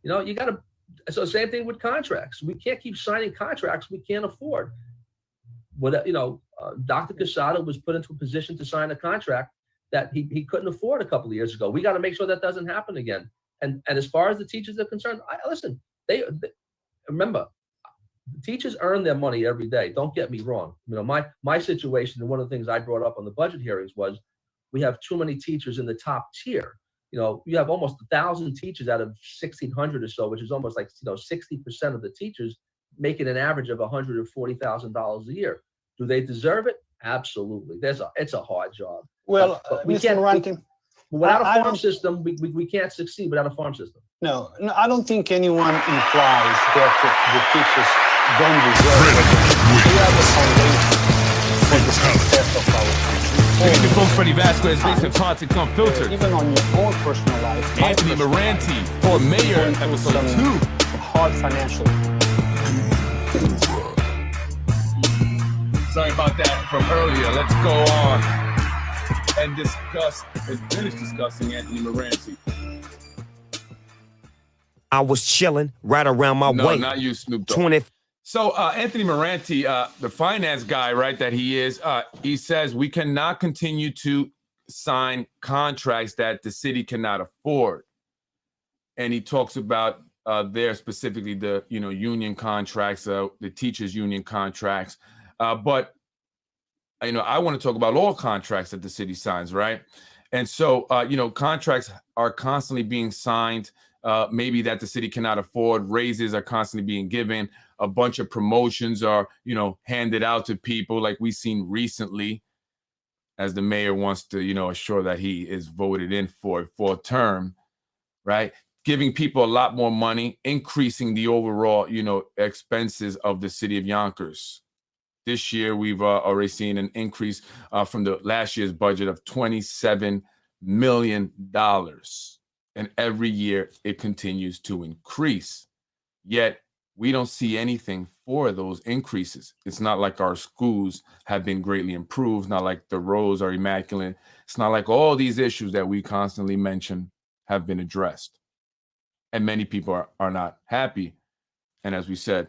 You got to. So same thing with contracts. We can't keep signing contracts we can't afford. Dr. Casado was put into a position to sign a contract that he couldn't afford a couple of years ago. We got to make sure that doesn't happen again. And as far as the teachers are concerned, listen. They remember, teachers earn their money every day. Don't get me wrong. My situation, and one of the things I brought up on the budget hearings was we have too many teachers in the top tier. You have almost 1,000 teachers out of 1,600 or so, which is almost like 60% of the teachers making an average of $140,000 a year. Do they deserve it? Absolutely. It's a hard job. Well, but we Mr. can't. Merante, Without a farm system, we can't succeed without a farm system. No, I don't think anyone implies that the teachers don't deserve it. We are the foundation for the success of our country. Your folks, Freddie Vasquez, based on Politics Unfiltered. Even on your own personal life. Anthony Merante for mayor, episode 2. Hard financial. Sorry about that from earlier. Let's go on and discuss and finish discussing Anthony Merante. I was chilling right around my No, way. not you, Snoop Dogg. So Anthony Merante, the finance guy, right, that he is, he says we cannot continue to sign contracts that the city cannot afford. And he talks about there specifically the union contracts, the teachers' union contracts. But I want to talk about all contracts that the city signs, right? And so, contracts are constantly being signed, maybe that the city cannot afford. Raises are constantly being given. A bunch of promotions are, handed out to people like we've seen recently, as the mayor wants to, assure that he is voted in for a full term, right? Giving people a lot more money, increasing the overall, expenses of the city of Yonkers. This year, we've already seen an increase from the last year's budget of $27 million. And every year, it continues to increase. Yet, we don't see anything for those increases. It's not like our schools have been greatly improved, not like the roads are immaculate. It's not like all these issues that we constantly mention have been addressed. And many people are not happy. And as we said,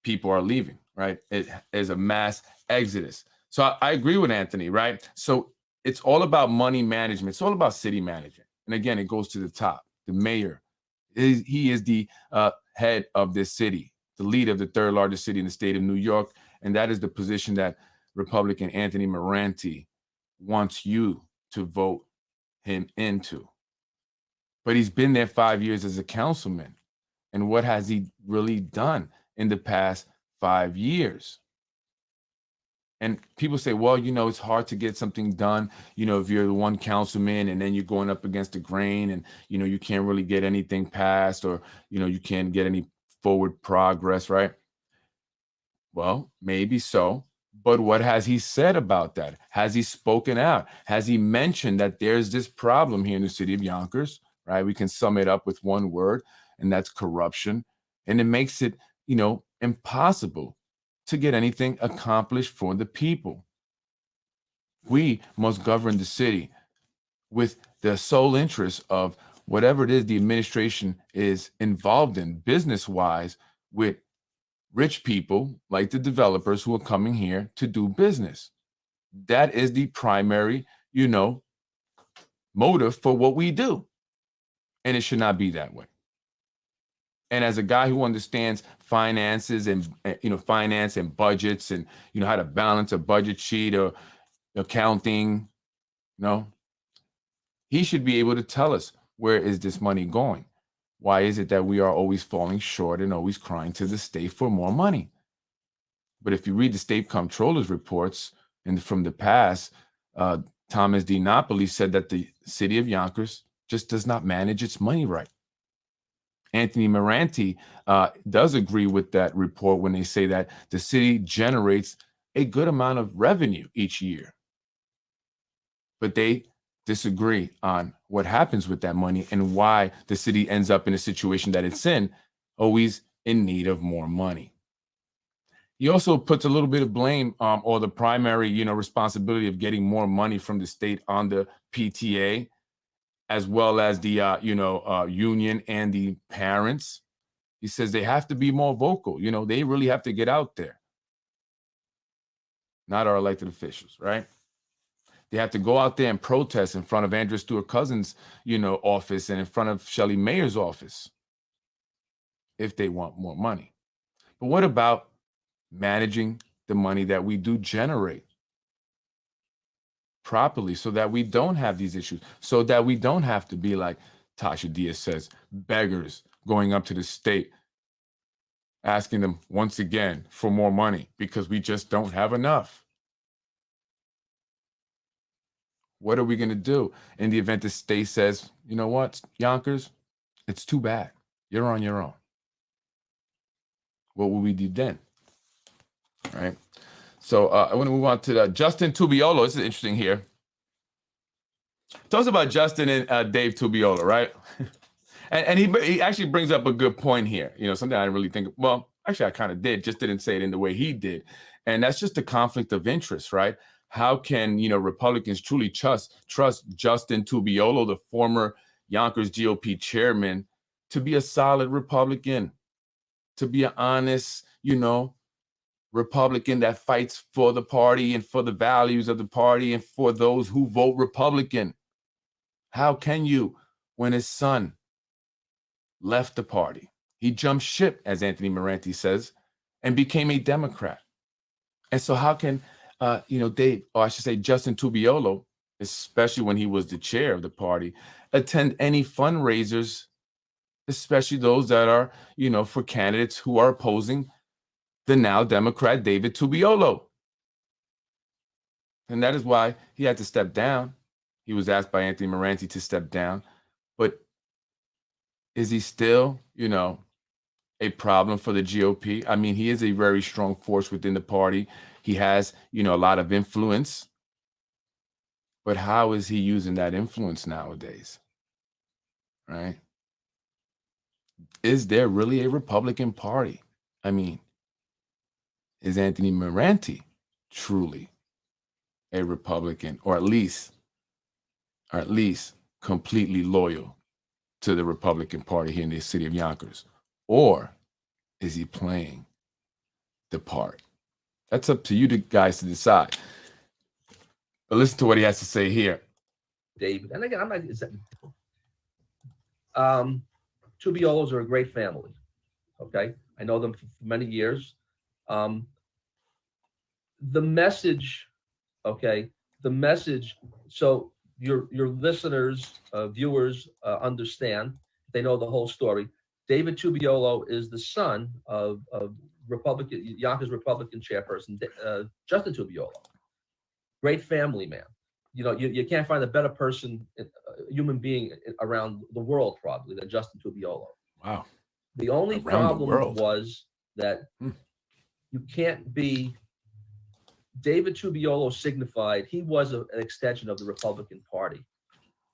people are leaving, right? It is a mass exodus. So I agree with Anthony, right? So it's all about money management. It's all about city management. And again, it goes to the top. The mayor, he is the head of this city, the leader of the third largest city in the state of New York. And that is the position that Republican Anthony Merante wants you to vote him into. But he's been there 5 years as a councilman. And what has he really done in the past 5 years? And people say, well, it's hard to get something done, if you're the one councilman and then you're going up against the grain and, you can't really get anything passed or, you can't get any forward progress, right? Well, maybe so. But what has he said about that? Has he spoken out? Has he mentioned that there's this problem here in the city of Yonkers, right? We can sum it up with one word, and that's corruption. And it makes it, impossible to get anything accomplished for the people. We must govern the city with the sole interest of whatever it is the administration is involved in business-wise with rich people like the developers who are coming here to do business. That is the primary, motive for what we do. And it should not be that way. And as a guy who understands finances and, finance and budgets and, how to balance a budget sheet or accounting, he should be able to tell us, where is this money going? Why is it that we are always falling short and always crying to the state for more money? But if you read the state comptroller's reports and from the past, Thomas D. Napoli said that the city of Yonkers just does not manage its money right. Anthony Merante does agree with that report when they say that the city generates a good amount of revenue each year. But they disagree on what happens with that money and why the city ends up in a situation that it's in, always in need of more money. He also puts a little bit of blame or the primary, responsibility of getting more money from the state on the PTA. as well as the union and the parents. He says they have to be more vocal. They really have to get out there. Not our elected officials, right? They have to go out there and protest in front of Andrea Stewart Cousins, office, and in front of Shelley Mayer's office if they want more money. But what about managing the money that we do generate properly so that we don't have these issues, so that we don't have to be like Tasha Diaz says, beggars going up to the state, asking them once again for more money because we just don't have enough. What are we going to do in the event the state says, you know what, Yonkers, it's too bad. You're on your own. What will we do then? Right. So I want to move on to Justin Tubiolo. This is interesting here. Talks about Justin and Dave Tubiolo, right? and he actually brings up a good point here. Something I didn't really think. Well, actually, I kind of did, just didn't say it in the way he did. And that's just the conflict of interest, right? How can, Republicans truly trust Justin Tubiolo, the former Yonkers GOP chairman, to be a solid Republican, to be an honest, Republican that fights for the party and for the values of the party and for those who vote Republican? How can you when his son left the party? He jumped ship, as Anthony Merante says, and became a Democrat. And so how can, Justin Tubiolo, especially when he was the chair of the party, attend any fundraisers, especially those that are, for candidates who are opposing the now Democrat David Tubiolo? And that is why he had to step down. He was asked by Anthony Merante to step down. But is he still, a problem for the GOP? I mean, he is a very strong force within the party. He has, a lot of influence. But how is he using that influence nowadays? Right? Is there really a Republican Party? I mean, is Anthony Merante truly a Republican, or at least completely loyal to the Republican Party here in the city of Yonkers? Or is he playing the part? That's up to you guys to decide. But listen to what he has to say here. David, and again, I'm not. Tubiolos are a great family. Okay, I know them for many years. The message, so your listeners, viewers understand. They know the whole story. David Tubiolo is the son of Yonkers Republican chairperson, Justin Tubiolo. Great family man. You can't find a better person, human being around the world probably than Justin Tubiolo. Wow. The only problem was that you can't be. David Tubiolo signified he was an extension of the Republican Party.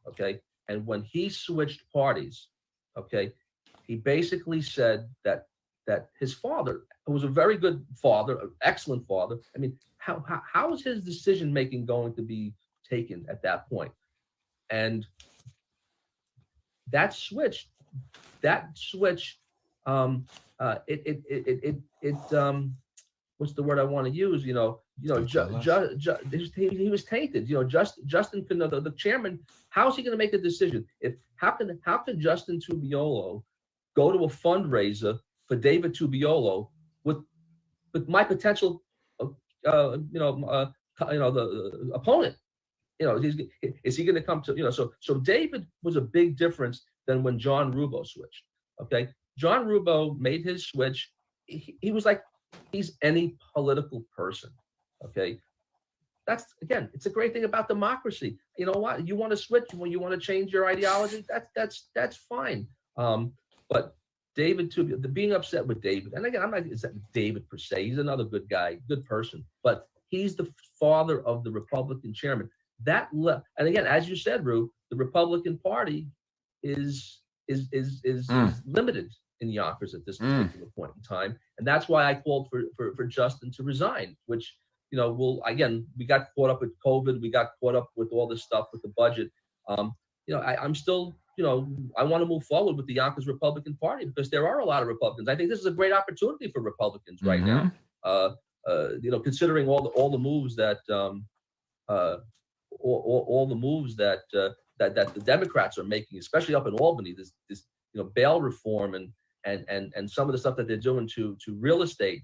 Okay. And when he switched parties, he basically said that his father, who was a very good father, an excellent father, I mean, how is his decision making going to be taken at that point? And that switch, what's the word I want to use? He was tainted. Justin could, the chairman, how is he going to make a decision? How can Justin Tubiolo go to a fundraiser for David Tubiolo with my potential, the opponent? Is he going to come to, so David was a big difference than when John Rubio switched. Okay. John Rubio made his switch. He was like, he's any political person. Okay. That's, again, it's a great thing about democracy. You know what? You want to switch when you want to change your ideology. That's fine. But David, being upset with David, and again, I'm not David per se. He's another good guy, good person, but he's the father of the Republican chairman. And again, as you said, Rue, the Republican Party is limited in Yonkers at this particular point in time, and that's why I called for Justin to resign. Which we got caught up with COVID, we got caught up with all this stuff with the budget. I'm still, I want to move forward with the Yonkers Republican Party because there are a lot of Republicans. I think this is a great opportunity for Republicans right now. Considering all the moves that all the moves that the Democrats are making, especially up in Albany, this bail reform and some of the stuff that they're doing to real estate.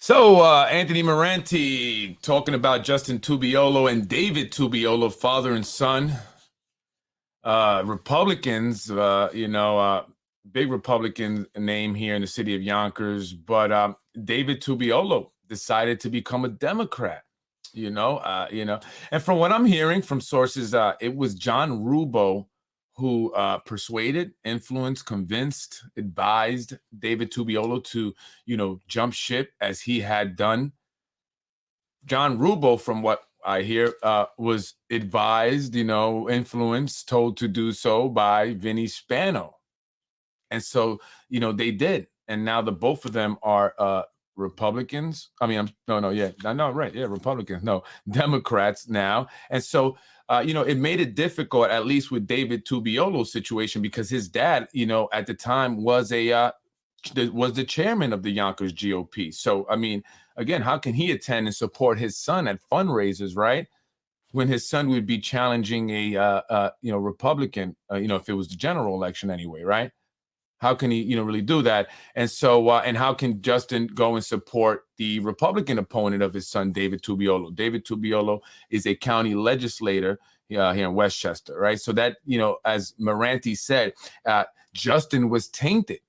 So Anthony Merante talking about Justin Tubiolo and David Tubiolo, father and son. Republicans, big Republican name here in the city of Yonkers, but David Tubiolo decided to become a Democrat. And from what I'm hearing from sources, it was John Rubo who persuaded, influenced, convinced, advised David Tubiolo to, jump ship as he had done. John Rubo, from what I hear, was advised, influenced, told to do so by Vinny Spano. And so, they did. And now the both of them are Republicans. I mean, Republicans. No, Democrats now. And so, it made it difficult, at least with David Tubiolo's situation, because his dad, at the time was the chairman of the Yonkers GOP. So, I mean, again, how can he attend and support his son at fundraisers, right? When his son would be challenging a Republican, if it was the general election anyway, right? How can he, really do that? And so, and how can Justin go and support the Republican opponent of his son, David Tubiolo? David Tubiolo is a county legislator here in Westchester, right? So that, as Merante said, Justin was tainted.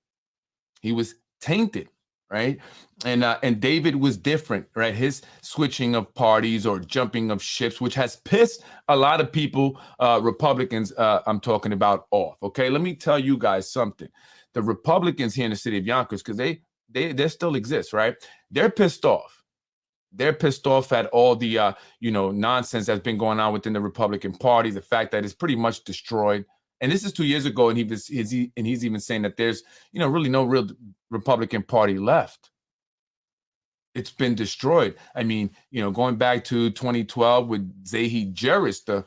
He was tainted, right? And David was different, right? His switching of parties or jumping of ships, which has pissed a lot of people, Republicans, I'm talking about, off. Okay, let me tell you guys something. The Republicans here in the city of Yonkers, because they still exist, right? They're pissed off. They're pissed off at all the nonsense that's been going on within the Republican Party. The fact that it's pretty much destroyed. And this is 2 years ago, and he's even saying that there's really no real Republican Party left. It's been destroyed. I mean, going back to 2012 with Zahi Jeris, the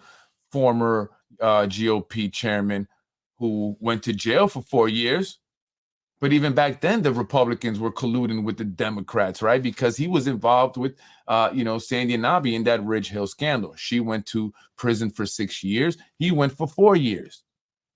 former GOP chairman, who went to jail for 4 years. But even back then, the Republicans were colluding with the Democrats, right? Because he was involved with, Sandy Anabi in that Ridge Hill scandal. She went to prison for 6 years. He went for 4 years.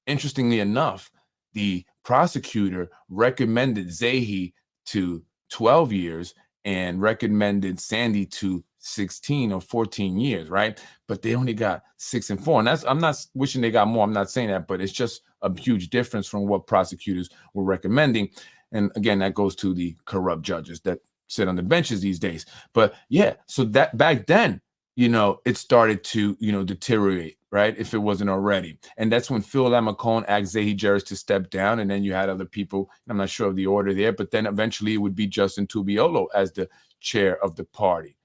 Interestingly enough, the prosecutor recommended Zahi to 12 years and recommended Sandy to 16 or 14 years, right? But they only got 6 and 4. And I'm not wishing they got more. I'm not saying that, but it's just a huge difference from what prosecutors were recommending. And again, that goes to the corrupt judges that sit on the benches these days. But yeah, so that back then, it started to, deteriorate, right? If it wasn't already. And that's when Phil Lamacone asked Zahi Jeris to step down. And then you had other people, I'm not sure of the order there, but then eventually it would be Justin Tubiolo as the chair of the party.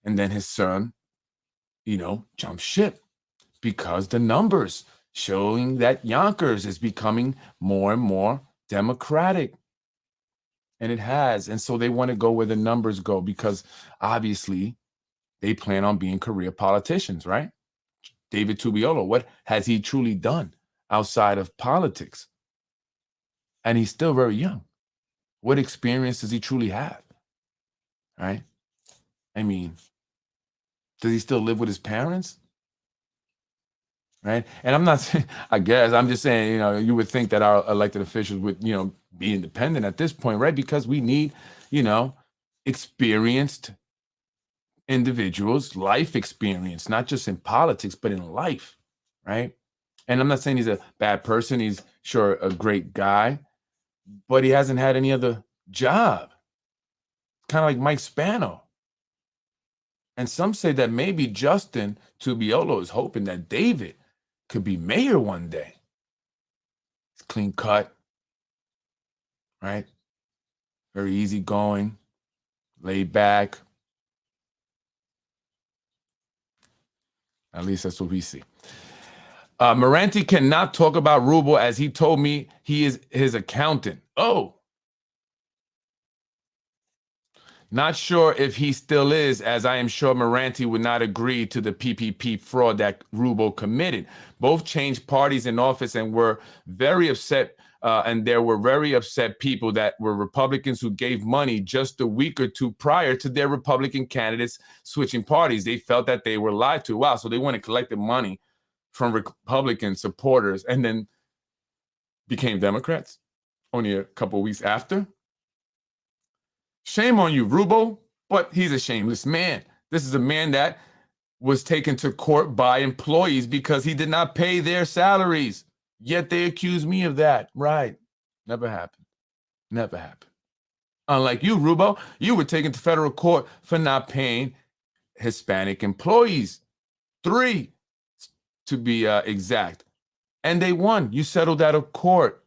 And then his son, jumped ship because the numbers showing that Yonkers is becoming more and more Democratic. And it has. And so they want to go where the numbers go because obviously they plan on being career politicians, right? David Tubiolo, what has he truly done outside of politics? And he's still very young. What experience does he truly have? Right? I mean, does he still live with his parents? Right? And I'm not saying, I guess, I'm just saying, you would think that our elected officials would, be independent at this point, right? Because we need, experienced individuals, life experience, not just in politics, but in life, right? And I'm not saying he's a bad person. He's sure a great guy, but he hasn't had any other job. Kind of like Mike Spano. And some say that maybe Justin Tubiolo is hoping that David could be mayor one day. He's clean cut, right? Very easygoing, laid back. At least that's what we see. Merante cannot talk about Rubo as he told me he is his accountant. Oh. Not sure if he still is, as I am sure Merante would not agree to the PPP fraud that Rubio committed. Both changed parties in office and were very upset. And there were very upset people that were Republicans who gave money just a week or two prior to their Republican candidates switching parties. They felt that they were lied to. Wow, so they went and collected money from Republican supporters and then became Democrats only a couple of weeks after. Shame on you, Rubio, but he's a shameless man. This is a man that was taken to court by employees because he did not pay their salaries. Yet they accuse me of that. Right. Never happened. Never happened. Unlike you, Rubio, you were taken to federal court for not paying Hispanic employees. 3, to be exact. And they won. You settled out of court.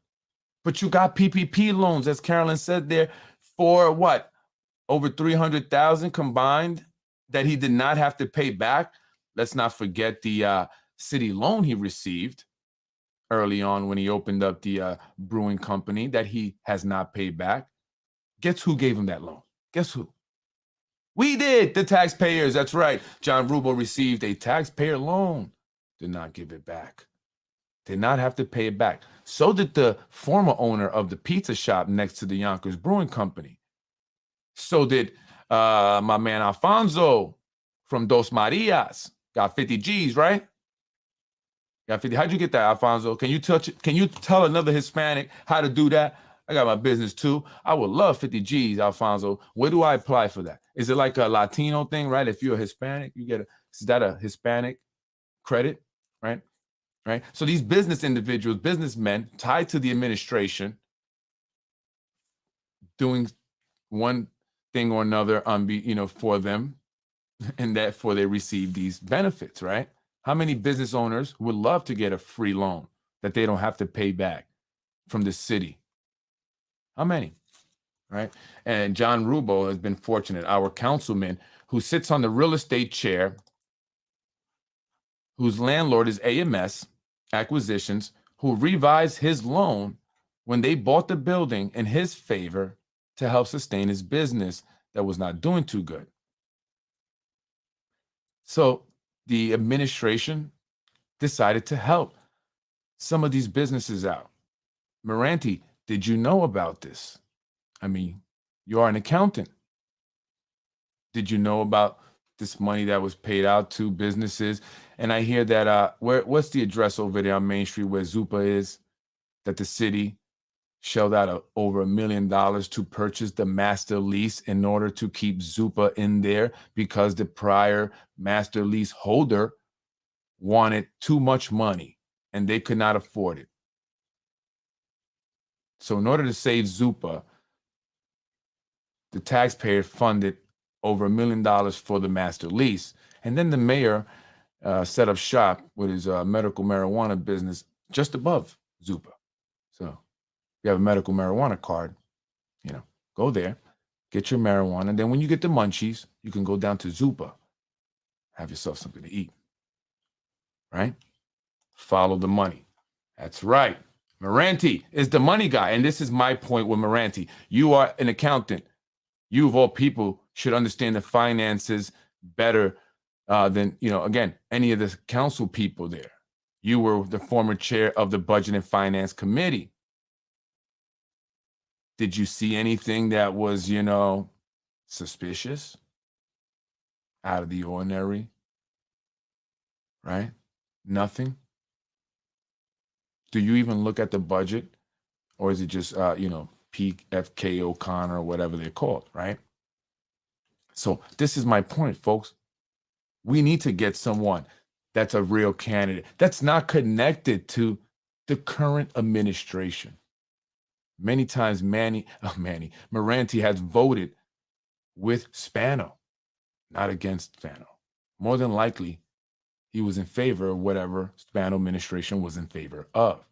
But you got PPP loans, as Carolyn said there, for what? Over 300,000 combined that he did not have to pay back. Let's not forget the city loan he received early on when he opened up the brewing company that he has not paid back. Guess who gave him that loan? Guess who? We did, the taxpayers. That's right. John Rubio received a taxpayer loan, did not give it back. Did not have to pay it back. So did the former owner of the pizza shop next to the Yonkers Brewing Company. So did my man Alfonso from Dos Marias. Got 50 G's, right? Got 50. How'd you get that, Alfonso? Can you tell another Hispanic how to do that? I got my business too. I would love 50 G's, Alfonso. Where do I apply for that? Is it like a Latino thing, right? If you're a Hispanic, you get is that a Hispanic credit, right? Right. So these business individuals, businessmen tied to the administration, doing one thing or another for them, and therefore they receive these benefits, right? How many business owners would love to get a free loan that they don't have to pay back from the city? How many? Right. And John Rubio has been fortunate, our councilman who sits on the real estate chair, whose landlord is AMS Acquisitions, who revised his loan when they bought the building in his favor to help sustain his business that was not doing too good. So the administration decided to help some of these businesses out. Merante, did you know about this? I mean, you are an accountant. Did you know about this money that was paid out to businesses? And I hear that what's the address over there on Main Street where Zupa is, that the city shelled out over $1 million to purchase the master lease in order to keep Zupa in there because the prior master lease holder wanted too much money and they could not afford it. So in order to save Zupa, the taxpayer funded over $1 million for the master lease. And then the mayor set up shop with his medical marijuana business just above Zupa. So if you have a medical marijuana card, go there, get your marijuana. And then when you get the munchies, you can go down to Zupa, have yourself something to eat, right? Follow the money. That's right. Merante is the money guy. And this is my point with Merante. You are an accountant. You, of all people, should understand the finances better than, again, any of the council people there. You were the former chair of the Budget and Finance Committee. Did you see anything that was, suspicious, out of the ordinary, right? Nothing. Do you even look at the budget, or is it just, PFK O'Connor or whatever they're called, right? So this is my point, folks. We need to get someone that's a real candidate, that's not connected to the current administration. Many times Merante has voted with Spano, not against Spano. More than likely, he was in favor of whatever Spano administration was in favor of.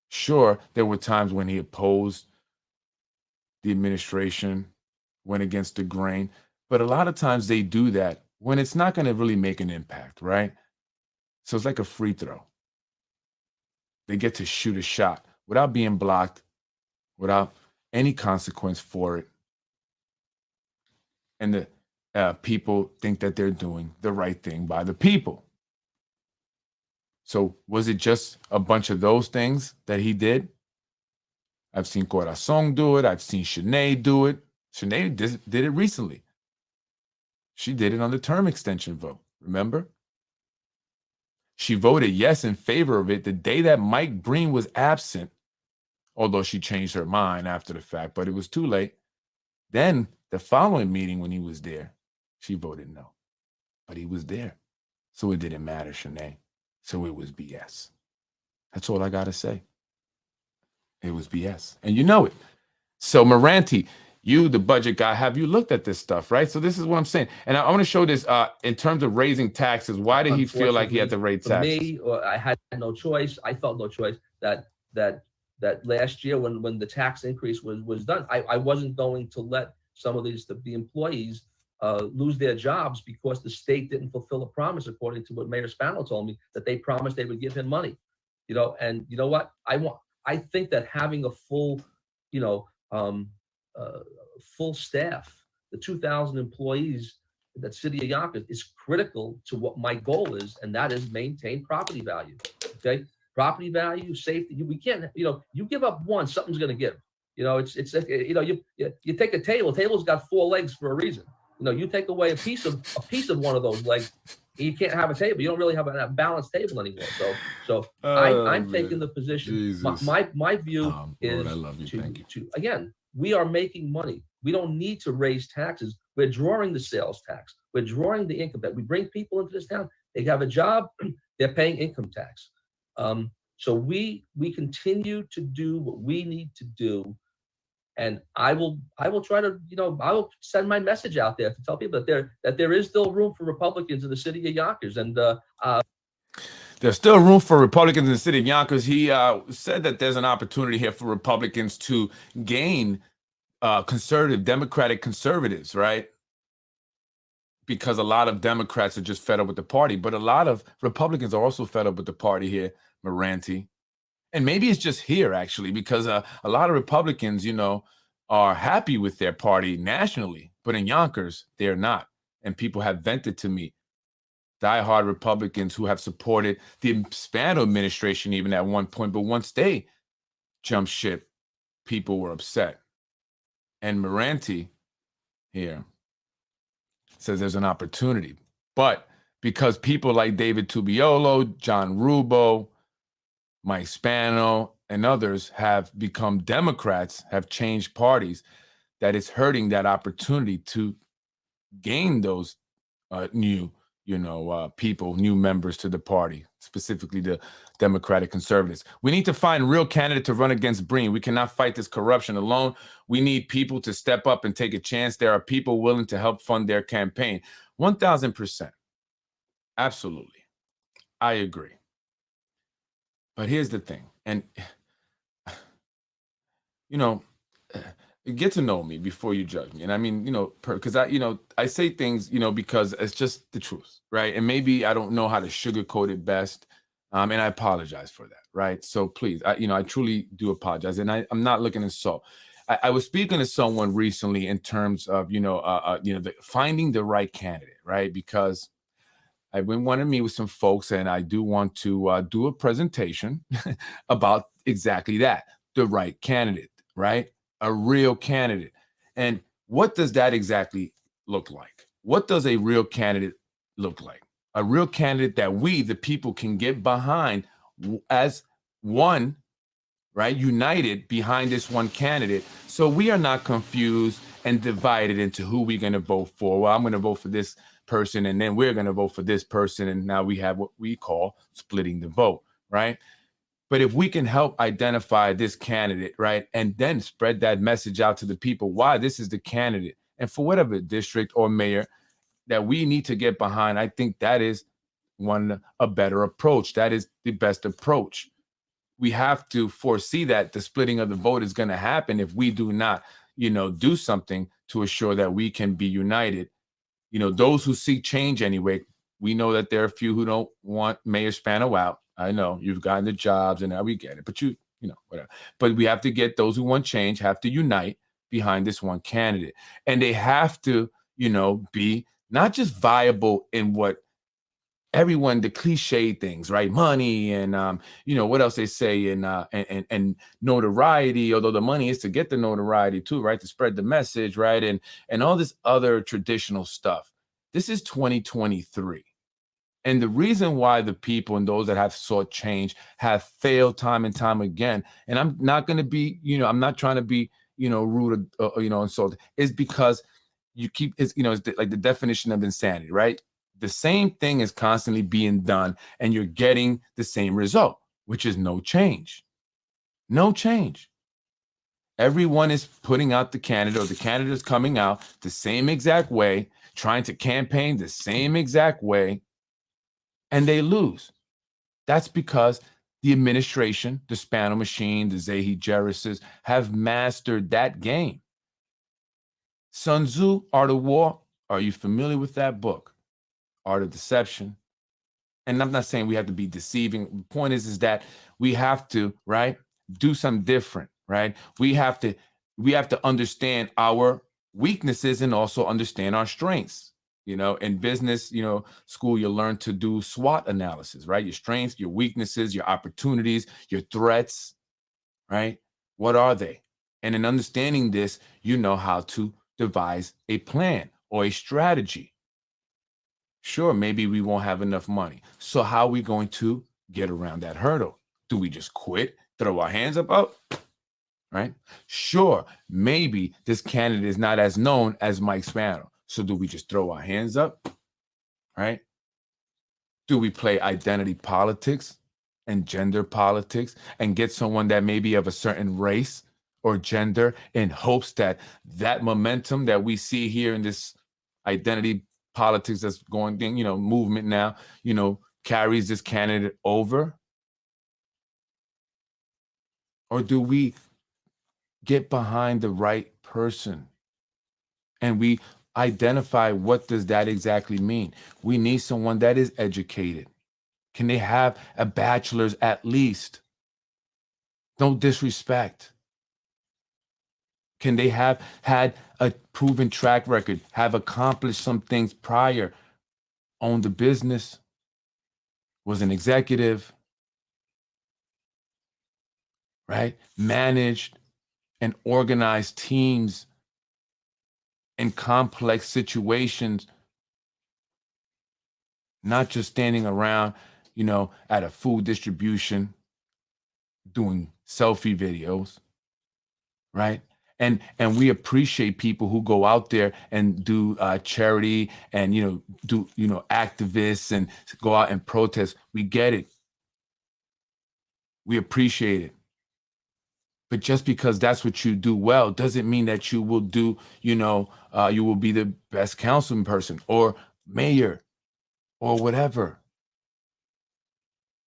Sure, there were times when he opposed the administration, went against the grain, but a lot of times they do that when it's not going to really make an impact, right? So it's like a free throw. They get to shoot a shot without being blocked, without any consequence for it. and the people think that they're doing the right thing by the people. So was it just a bunch of those things that he did? I've seen Corazon do it. I've seen Shanae do it. Shanae did it recently. She did it on the term extension vote. Remember? She voted yes in favor of it the day that Mike Breen was absent, although she changed her mind after the fact, but it was too late. Then the following meeting when he was there, she voted no, but he was there. So it didn't matter, Shanae. So it was BS. That's all I got to say. It was BS. And you know it. So Merante, you, the budget guy, have you looked at this stuff, right? So this is what I'm saying. And I want to show this in terms of raising taxes. Why did he feel like he had to raise taxes? For me, I had no choice. I felt no choice that last year when the tax increase was done, I wasn't going to let some of the employees lose their jobs because the state didn't fulfill a promise, according to what Mayor Spano told me, that they promised they would give him money. And you know what? I think that having a full, full staff, the 2,000 employees that City of Yonkers, is critical to what my goal is, and that is maintain property value. Okay, property value, safety. We can't, you give up one, something's going to give. You take a table. Table's got 4 legs for a reason. You take away a piece of one of those legs, you can't have a table. You don't really have a balanced table anymore. So I'm taking the position. My view is I love you. Thank you. Again, we are making money. We don't need to raise taxes. We're drawing the sales tax. We're drawing the income tax. We bring people into this town. They have a job. They're paying income tax. So we continue to do what we need to do. And I will try to, I will send my message out there to tell people that there is still room for Republicans in the city of Yonkers. And there's still room for Republicans in the city of Yonkers. He said that there's an opportunity here for Republicans to gain Democratic conservatives, right? Because a lot of Democrats are just fed up with the party, but a lot of Republicans are also fed up with the party here, Merante. And maybe it's just here, actually, because a lot of Republicans, are happy with their party nationally, but in Yonkers, they're not. And people have vented to me, diehard Republicans who have supported the Spano administration even at one point, but once they jumped ship, people were upset. And Merante here says there's an opportunity. But because people like David Tubiolo, John Rubo, Mike Spano, and others have become Democrats, have changed parties, that it's hurting that opportunity to gain those new, people, new members to the party, specifically the Democratic conservatives. We need to find real candidate to run against Breen. We cannot fight this corruption alone. We need people to step up and take a chance. There are people willing to help fund their campaign. 1,000%. Absolutely. I agree. But here's the thing, and get to know me before you judge me. And I mean, because I say things, because it's just the truth, right? And maybe I don't know how to sugarcoat it best, and I apologize for that, right? So please, I truly do apologize, and I'm not looking to insult. I was speaking to someone recently in terms of finding the right candidate, right? Because I've been wanting to meet with some folks, and I do want to do a presentation about exactly that, the right candidate, right? A real candidate. And what does that exactly look like? What does a real candidate look like? A real candidate that we, the people, can get behind as one, right? United behind this one candidate. So we are not confused and divided into who we're going to vote for. Well, I'm going to vote for this person, and then we're going to vote for this person, and now we have what we call splitting the vote, right? But if we can help identify this candidate, right, and then spread that message out to the people why this is the candidate, and for whatever district or mayor that we need to get behind, I think that is a better approach. That is the best approach. We have to foresee that the splitting of the vote is going to happen if we do not, do something to assure that we can be united. Those who seek change anyway, we know that there are a few who don't want Mayor Spano out. I know you've gotten the jobs and now we get it, but whatever. But we have to get those who want change, have to unite behind this one candidate. And they have to be not just viable in what everyone, the cliche things, right? Money and what else they say, and notoriety, although the money is to get the notoriety too, right? To spread the message, right? And all this other traditional stuff. This is 2023. And the reason why the people and those that have sought change have failed time and time again, and I'm not going to be, I'm not trying to be, rude or insult, is because you keep, it's like the definition of insanity, right? The same thing is constantly being done and you're getting the same result, which is no change. No change. Everyone is putting out the candidate, or the candidate is coming out the same exact way, trying to campaign the same exact way, and they lose. That's because the administration, the Spano machine, the Zahi Jerises have mastered that game. Sun Tzu, Art of War, are you familiar with that book? Art of Deception. And I'm not saying we have to be deceiving. The point is that we have to, right, do something different, right? We have to understand our weaknesses and also understand our strengths. In business, school, you learn to do SWOT analysis, right? Your strengths, your weaknesses, your opportunities, your threats, right? What are they? And in understanding this, you know how to devise a plan or a strategy. Sure, maybe we won't have enough money. So how are we going to get around that hurdle? Do we just quit, throw our hands up, right? Sure, maybe this candidate is not as known as Mike Spano. So do we just throw our hands up, right? Do we play identity politics and gender politics and get someone that may be of a certain race or gender in hopes that that momentum that we see here in this identity politics that's going, movement now, carries this candidate over? Or do we get behind the right person and we identify what does that exactly mean? We need someone that is educated. Can they have a bachelor's at least? Don't disrespect. Can they have had a proven track record, have accomplished some things prior, owned a business, was an executive, right? Managed and organized teams in complex situations, not just standing around, at a food distribution, doing selfie videos, right? And we appreciate people who go out there and do charity and, do, activists and go out and protest. We get it. We appreciate it. But just because that's what you do well doesn't mean that you will do, you will be the best councilman person or mayor or whatever.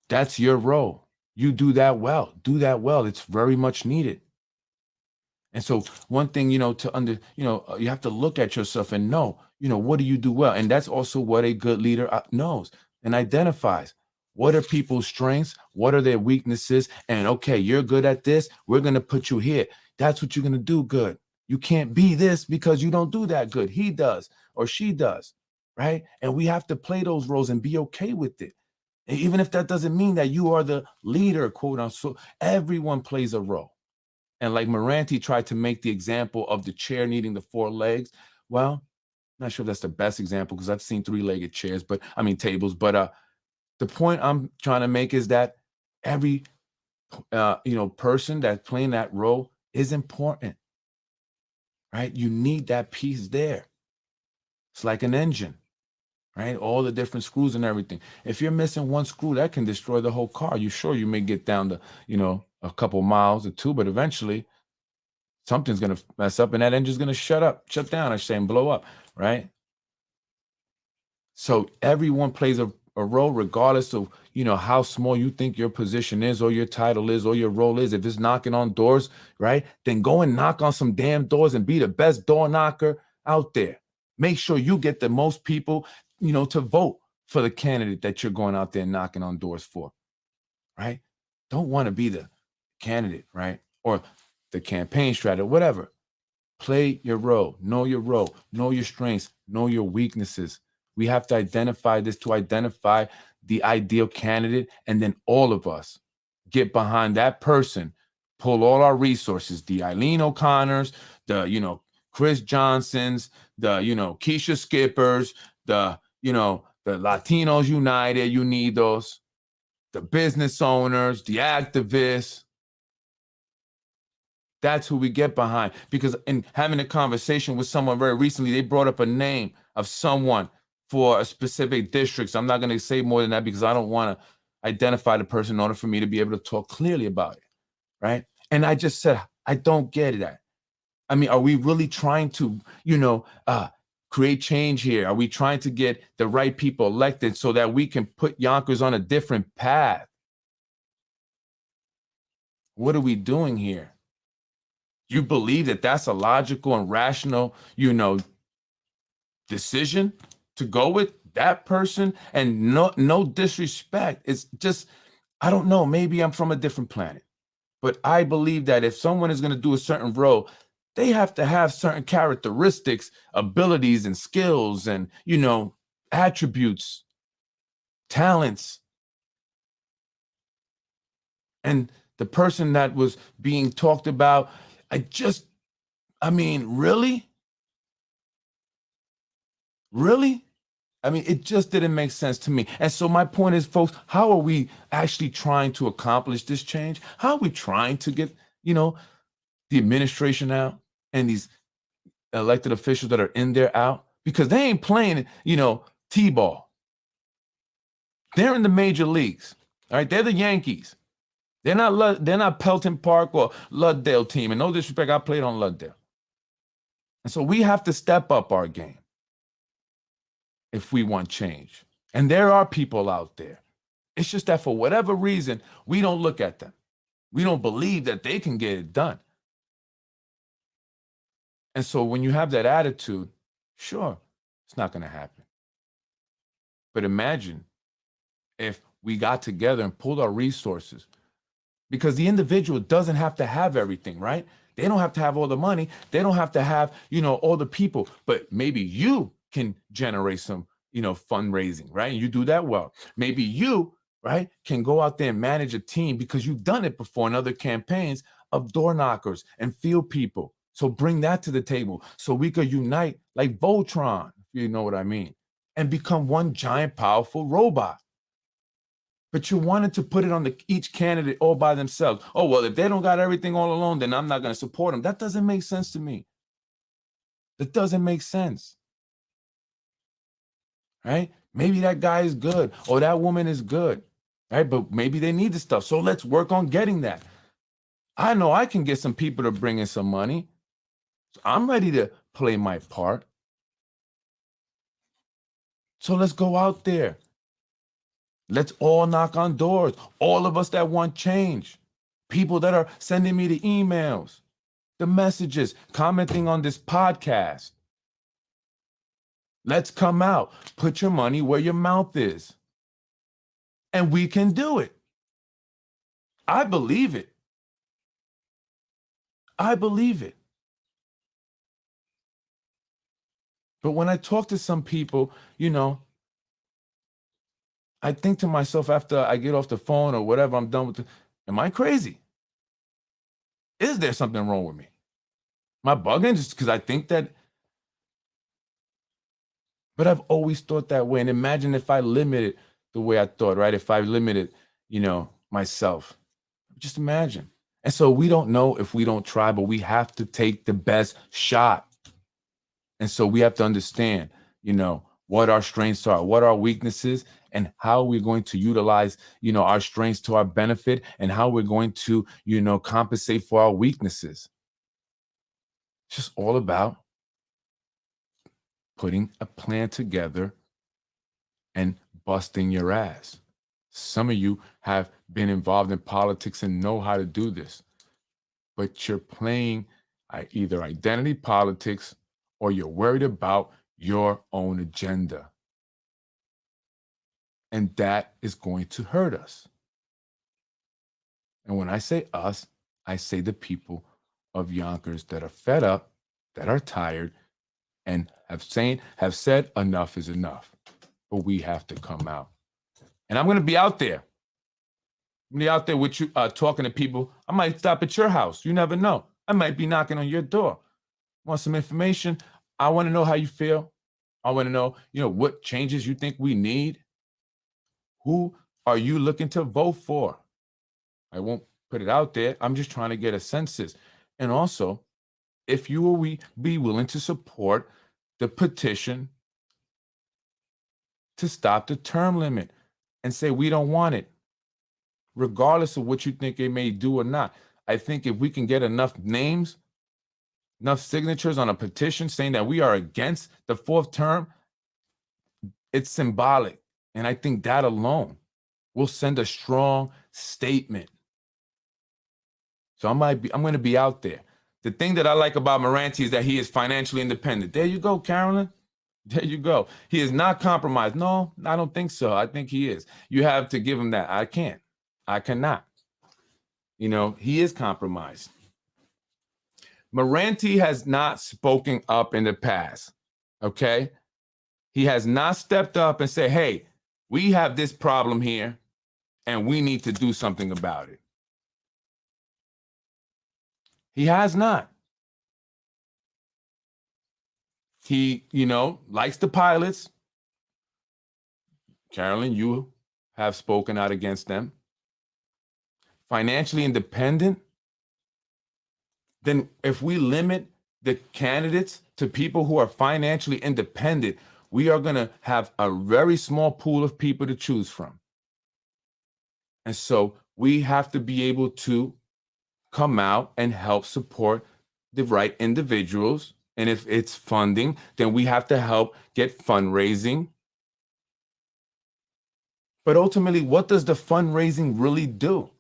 That's your role. You do that well. Do that well. It's very much needed. And so one thing, you have to look at yourself and know, what do you do well? And that's also what a good leader knows and identifies. What are people's strengths? What are their weaknesses? And okay, you're good at this. We're going to put you here. That's what you're going to do good. You can't be this because you don't do that good. He does or she does, right? And we have to play those roles and be okay with it. And even if that doesn't mean that you are the leader, quote unquote, so everyone plays a role. And like Merante tried to make the example of the chair needing the 4 legs. Well, I'm not sure if that's the best example because I've seen 3-legged chairs, tables. But the point I'm trying to make is that every, person that's playing that role is important, right? You need that piece there. It's like an engine, right? All the different screws and everything. If you're missing one screw, that can destroy the whole car. You may get down to, a couple miles or 2, but eventually something's going to mess up and that engine's going to shut down, I say, and blow up, right? So everyone plays a role regardless of, how small you think your position is or your title is or your role is. If it's knocking on doors, right, then go and knock on some damn doors and be the best door knocker out there. Make sure you get the most people, to vote for the candidate that you're going out there knocking on doors for, right? Don't want to be the candidate, right? Or the campaign strategy, whatever. Play your role, know your strengths, know your weaknesses. We have to identify this to identify the ideal candidate, and then all of us get behind that person, pull all our resources, the Eileen O'Connors, the, Chris Johnsons, the, Keisha Skippers, the Latinos United, Unidos, the business owners, the activists. That's who we get behind. Because in having a conversation with someone very recently, they brought up a name of someone for a specific district. So I'm not going to say more than that because I don't want to identify the person in order for me to be able to talk clearly about it, right? And I just said, I don't get that. I mean, are we really trying to, create change here? Are we trying to get the right people elected so that we can put Yonkers on a different path? What are we doing here? You believe that that's a logical and rational, decision to go with that person? And no disrespect. It's just, I don't know, maybe I'm from a different planet. But I believe that if someone is going to do a certain role, they have to have certain characteristics, abilities, and skills, and, attributes, talents. And the person that was being talked about, really? Really? I mean, it just didn't make sense to me. And so my point is, folks, how are we actually trying to accomplish this change? How are we trying to get, the administration out and these elected officials that are in there out? Because they ain't playing, T-ball. They're in the major leagues. All right, they're the Yankees. They're not Pelton Park or Luddale team. And no disrespect, I played on Luddale. And so we have to step up our game if we want change. And there are people out there. It's just that for whatever reason, we don't look at them. We don't believe that they can get it done. And so when you have that attitude, sure, it's not going to happen. But imagine if we got together and pulled our resources, because the individual doesn't have to have everything, right? They don't have to have all the money. They don't have to have, all the people, but maybe you can generate some, fundraising, right? And you do that well. Maybe you, right, can go out there and manage a team because you've done it before in other campaigns of door knockers and field people. So bring that to the table so we could unite like Voltron, if you know what I mean, and become one giant, powerful robot. But you wanted to put it on each candidate all by themselves. Oh, well, if they don't got everything all alone, then I'm not going to support them. That doesn't make sense to me. That doesn't make sense. Right? Maybe that guy is good or that woman is good, right? But maybe they need the stuff. So let's work on getting that. I know I can get some people to bring in some money. So I'm ready to play my part. So let's go out there. Let's all knock on doors. All of us that want change. People that are sending me the emails, the messages, commenting on this podcast. Let's come out. Put your money where your mouth is. And we can do it. I believe it. I believe it. But when I talk to some people, I think to myself after I get off the phone or whatever, I'm done with it. Am I crazy? Is there something wrong with me? Am I bugging just because I think that? But I've always thought that way. And imagine if I limited the way I thought, right? If I limited, myself. Just imagine. And so we don't know if we don't try, but we have to take the best shot. And so we have to understand, what our strengths are, what our weaknesses, and how we're going to utilize, our strengths to our benefit, and how we're going to, compensate for our weaknesses. It's just all about putting a plan together and busting your ass. Some of you have been involved in politics and know how to do this, but you're playing either identity politics or you're worried about your own agenda. And that is going to hurt us. And when I say us, I say the people of Yonkers that are fed up that are tired and have said enough is enough. But we have to come out. And I'm going to be out there. I'm going to be out there with you, talking to people. I might stop at your house. You never know. I might be knocking on your door. Want some information? I want to know how you feel. I want to know, what changes you think we need. Who are you looking to vote for? I won't put it out there. I'm just trying to get a census. And also, if you will be willing to support the petition to stop the term limit and say we don't want it, regardless of what you think it may do or not. I think if we can get enough names, enough signatures on a petition saying that we are against the fourth term, it's symbolic. And I think that alone will send a strong statement. So I'm going to be out there. The thing that I like about Merante is that he is financially independent. There you go, Carolyn. There you go. He is not compromised. No, I don't think so. I think he is. You have to give him that. I can't. I cannot. He is compromised. Merante has not spoken up in the past, okay? He has not stepped up and said, hey, we have this problem here, and we need to do something about it. He has not. He, likes the pilots. Carolyn, you have spoken out against them. Financially independent. Then if we limit the candidates to people who are financially independent, we are going to have a very small pool of people to choose from. And so we have to be able to come out and help support the right individuals. And if it's funding, then we have to help get fundraising. But ultimately, what does the fundraising really do?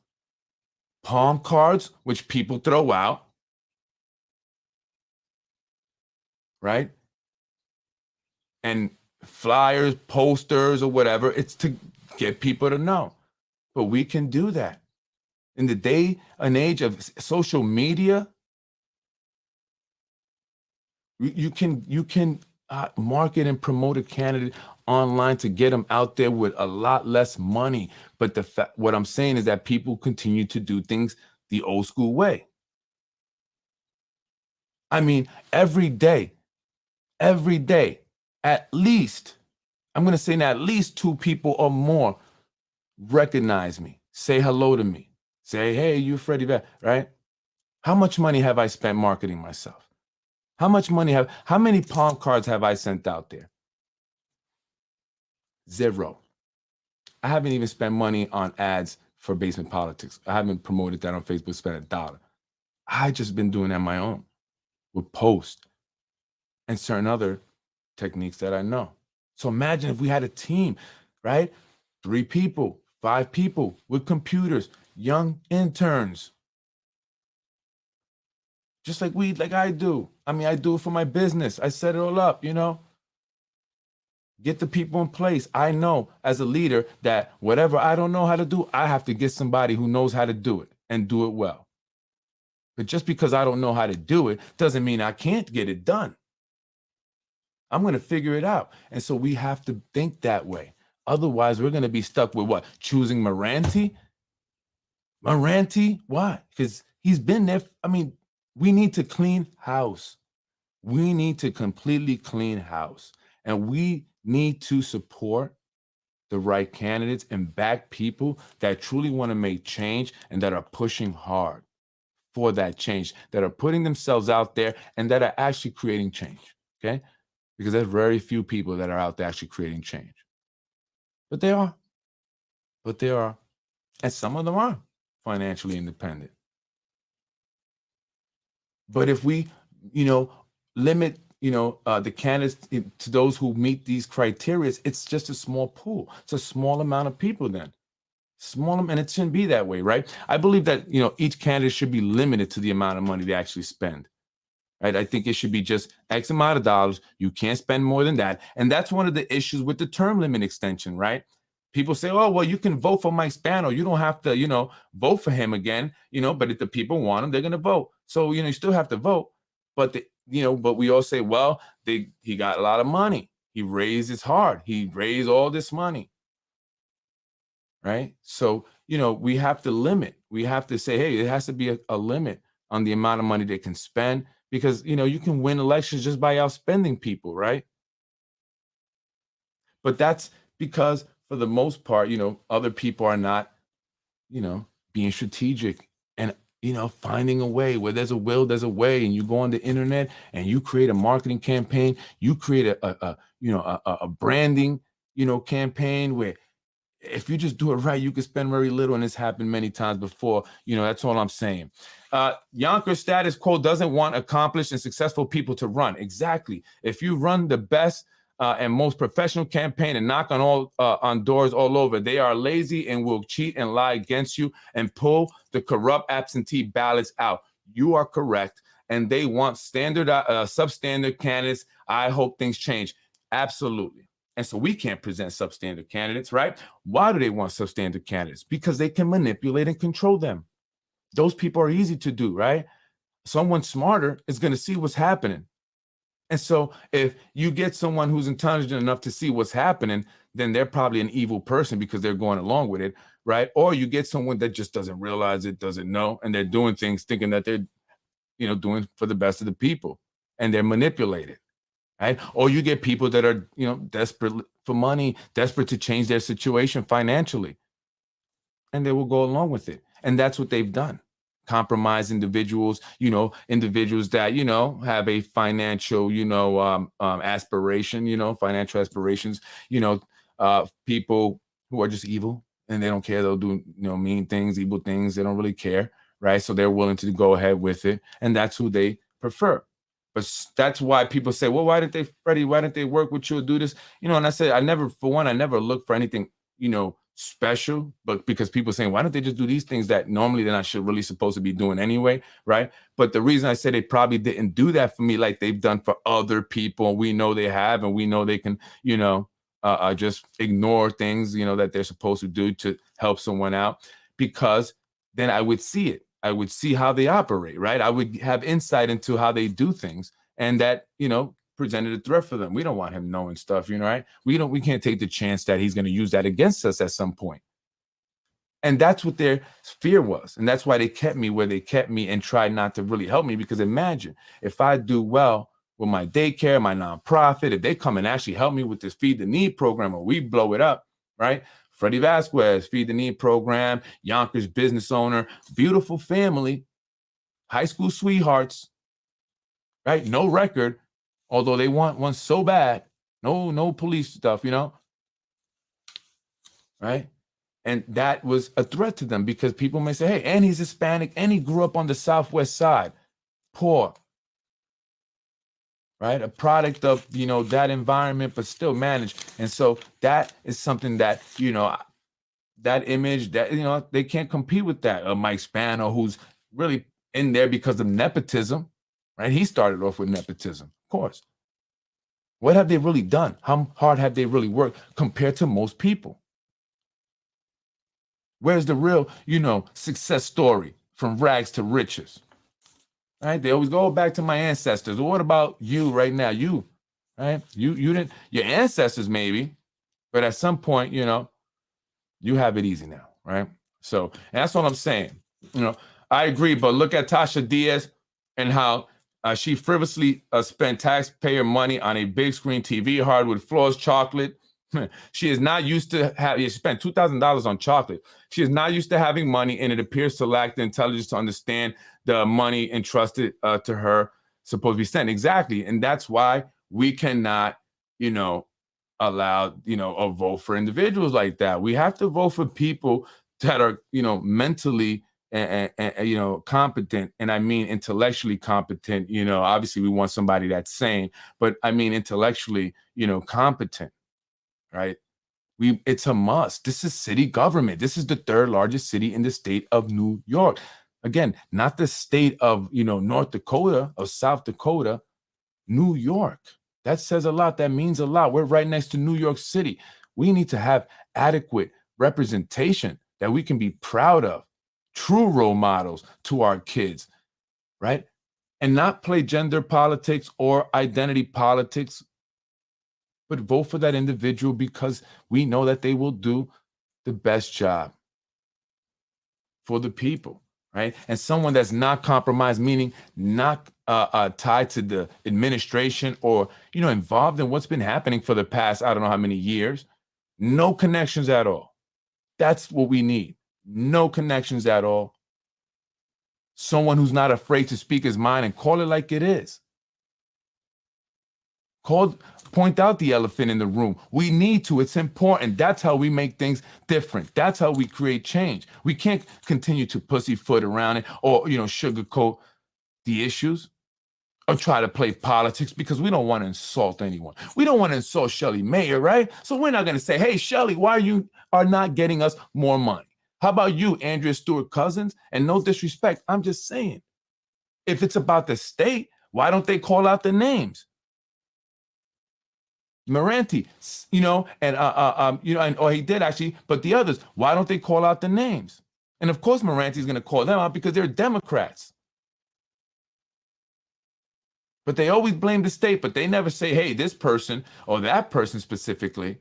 Palm cards, which people throw out, right? And flyers, posters, or whatever, it's to get people to know. But we can do that. In the day and age of social media, you can market and promote a candidate online to get them out there with a lot less money. But what I'm saying is that people continue to do things the old school way. I mean, every day, at least, I'm going to say at least 2 people or more recognize me, say hello to me, say, hey, you Freddie Vet, right? How much money have I spent marketing myself? How many palm cards have I sent out there? 0. I haven't even spent money on ads for Basement Politics. I haven't promoted that on Facebook, spent $1. I just been doing that on my own with posts and certain other techniques that I know. So imagine if we had a team, right? 3 people, 5 people with computers, young interns. Just like I do. I mean, I do it for my business. I set it all up, Get the people in place. I know as a leader that whatever I don't know how to do, I have to get somebody who knows how to do it and do it well. But just because I don't know how to do it doesn't mean I can't get it done. I'm going to figure it out. And so we have to think that way. Otherwise, we're going to be stuck with what? Choosing Merante? Merante? Why? Because he's been there. I mean, we need to clean house. We need to completely clean house. And we need to support the right candidates and back people that truly want to make change and that are pushing hard for that change, that are putting themselves out there and that are actually creating change, okay? Because there's very few people that are out there actually creating change. But there are. And some of them are financially independent. But if we, limit, the candidates to those who meet these criteria, it's just a small pool. It's a small amount of people then. And it shouldn't be that way, right? I believe that, each candidate should be limited to the amount of money they actually spend. Right? I think it should be just X amount of dollars. You can't spend more than that. And that's one of the issues with the term limit extension, right? People say, oh, well, you can vote for Mike Spano. You don't have to, vote for him again, but if the people want him, they're going to vote. So, you still have to vote. But but we all say, well, he got a lot of money. He raised his heart. He raised all this money. Right? So, we have to limit. We have to say, hey, it has to be a limit on the amount of money they can spend, because, you can win elections just by outspending people, right? But that's because for the most part, other people are not, being strategic and, finding a way. Where there's a will, there's a way. And you go on the internet and you create a marketing campaign, you create a branding, campaign where if you just do it right, you can spend very little, and it's happened many times before. That's all I'm saying. Yonkers status quo doesn't want accomplished and successful people to run. Exactly. If you run the best and most professional campaign and knock on doors all over, they are lazy and will cheat and lie against you and pull the corrupt absentee ballots out. You are correct, and they want standard, substandard candidates. I hope things change. Absolutely. And so we can't present substandard candidates, right? Why do they want substandard candidates? Because they can manipulate and control them. Those people are easy to do, right? Someone smarter is going to see what's happening. And so if you get someone who's intelligent enough to see what's happening, then they're probably an evil person because they're going along with it, right? Or you get someone that just doesn't realize it, doesn't know, and they're doing things thinking that they're, doing for the best of the people, and they're manipulated. Right? Or you get people that are, desperate for money, desperate to change their situation financially, and they will go along with it. And that's what they've done. Compromise individuals, individuals that, have a financial, aspiration, financial aspirations, people who are just evil and they don't care. They'll do, mean things, evil things. They don't really care. Right. So they're willing to go ahead with it. And that's who they prefer. But that's why people say, well, why didn't they work with you or do this? And I said, I never look for anything, special, but because people saying, why don't they just do these things that normally they're not really supposed to be doing anyway, right? But the reason I say they probably didn't do that for me like they've done for other people, and we know they have, and we know they can, just ignore things, that they're supposed to do to help someone out, because then I would see it. I would see how they operate, right? I would have insight into how they do things, and that, presented a threat for them. We don't want him knowing stuff, right? We can't take the chance that he's going to use that against us at some point. And that's what their fear was. And that's why they kept me where they kept me and tried not to really help me, because imagine if I do well with my daycare, my nonprofit, if they come and actually help me with this Feed the Need program, or we blow it up, right? Freddie Vasquez, Feed the Need program, Yonkers business owner, beautiful family, high school sweethearts, right? No record, although they want one so bad. No police stuff, right? And that was a threat to them, because people may say, hey, and he's Hispanic, and he grew up on the Southwest side, poor, right? A product of, that environment, but still managed. And so that is something that, that image that, they can't compete with that. Mike Spano, who's really in there because of nepotism, right? He started off with nepotism, of course. What have they really done? How hard have they really worked compared to most people? Where's the real, success story from rags to riches? Right? They always go back to my ancestors. Well, what about you right now? You, right? You didn't, your ancestors maybe, but at some point, you have it easy now, right? So, and that's what I'm saying. I agree, but look at Tasha Diaz and how she frivolously spent taxpayer money on a big screen TV, hardwood floors, chocolate. She is not used to having, she spent $2,000 on chocolate. She is not used to having money, and it appears to lack the intelligence to understand the money entrusted to her supposed to be spent. Exactly. And that's why we cannot, allow, a vote for individuals like that. We have to vote for people that are, mentally and competent. And I mean intellectually competent. Obviously we want somebody that's sane, but I mean intellectually, competent. Right? It's a must. This is city government. This is the third largest city in the state of New York. Again, not the state of, North Dakota or South Dakota, New York. That says a lot. That means a lot. We're right next to New York City. We need to have adequate representation that we can be proud of, true role models to our kids, right? and not play gender politics or identity politics, but vote for that individual because we know that they will do the best job for the people, right? And someone that's not compromised, meaning not tied to the administration or, involved in what's been happening for the past, I don't know how many years. No connections at all. That's what we need. No connections at all. Someone who's not afraid to speak his mind and call it like it is. Point out the elephant in the room. We need to. It's important. That's how we make things different. That's how we create change. We can't continue to pussyfoot around it or, sugarcoat the issues or try to play politics because we don't want to insult anyone. We don't want to insult Shelley Mayer, right? So we're not going to say, hey, Shelley, why you are not getting us more money? How about you, Andrea Stewart Cousins? And no disrespect, I'm just saying, if it's about the state, why don't they call out the names? Merante, or he did actually, but the others, why don't they call out the names? And of course, Merante is going to call them out because they're Democrats. But they always blame the state, but they never say, hey, this person or that person specifically,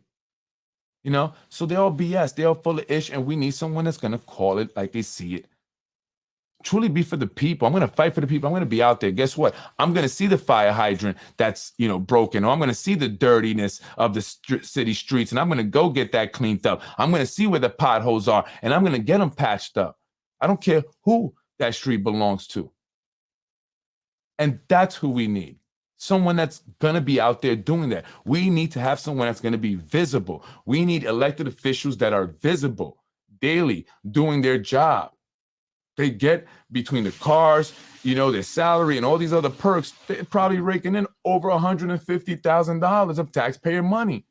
so they're all BS. They're all full of ish, and we need someone that's going to call it like they see it. Truly be for the people. I'm going to fight for the people. I'm going to be out there. Guess what? I'm going to see the fire hydrant that's, broken, or I'm going to see the dirtiness of the city streets, and I'm going to go get that cleaned up. I'm going to see where the potholes are, and I'm going to get them patched up. I don't care who that street belongs to. And that's who we need. Someone that's going to be out there doing that. We need to have someone that's going to be visible. We need elected officials that are visible daily, doing their job. They get between the cars, their salary and all these other perks, they're probably raking in over $150,000 of taxpayer money.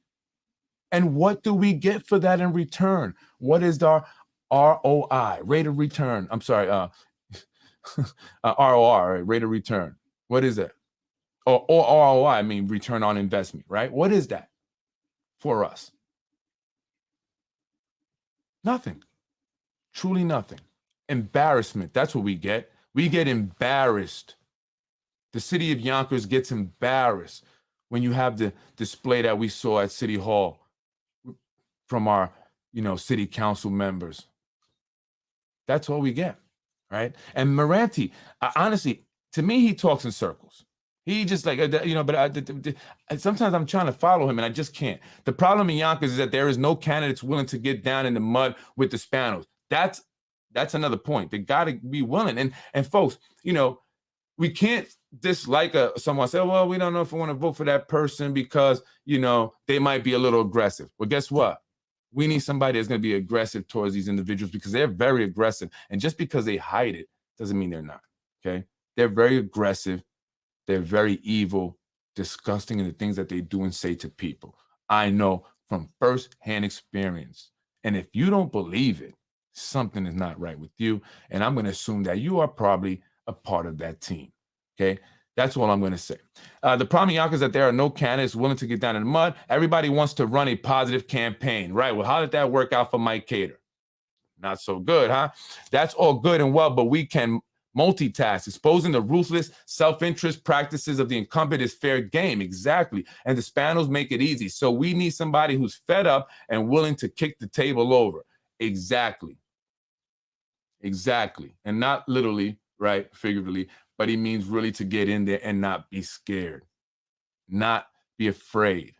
And what do we get for that in return? What is our ROI, rate of return? I'm sorry, ROR, rate of return. What is that? Or ROI, I mean return on investment, right? What is that for us? Nothing. Truly nothing. Embarrassment. That's what we get. We get embarrassed. The city of Yonkers gets embarrassed when you have the display that we saw at City Hall from our, city council members. That's all we get, right? And Merante, honestly, to me, he talks in circles. He just but sometimes I'm trying to follow him and I just can't. The problem in Yonkers is that there is no candidates willing to get down in the mud with the Spanos. That's another point. They got to be willing. And folks, we can't dislike someone. Say, well, we don't know if we want to vote for that person because, they might be a little aggressive. Well, guess what? We need somebody that's going to be aggressive towards these individuals because they're very aggressive. And just because they hide it doesn't mean they're not. Okay. They're very aggressive. They're very evil, disgusting in the things that they do and say to people. I know from firsthand experience. And if you don't believe it, something is not right with you. And I'm going to assume that you are probably a part of that team. Okay. That's all I'm going to say. The problem in Yonkers is that there are no candidates willing to get down in the mud. Everybody wants to run a positive campaign, right? Well, how did that work out for Mike Cater? Not so good, huh? That's all good and well, but we can multitask. Exposing the ruthless self-interest practices of the incumbent is fair game. Exactly. And the Spanos make it easy. So we need somebody who's fed up and willing to kick the table over. Exactly. And not literally, right? Figuratively, but he means really to get in there and not be scared, not be afraid,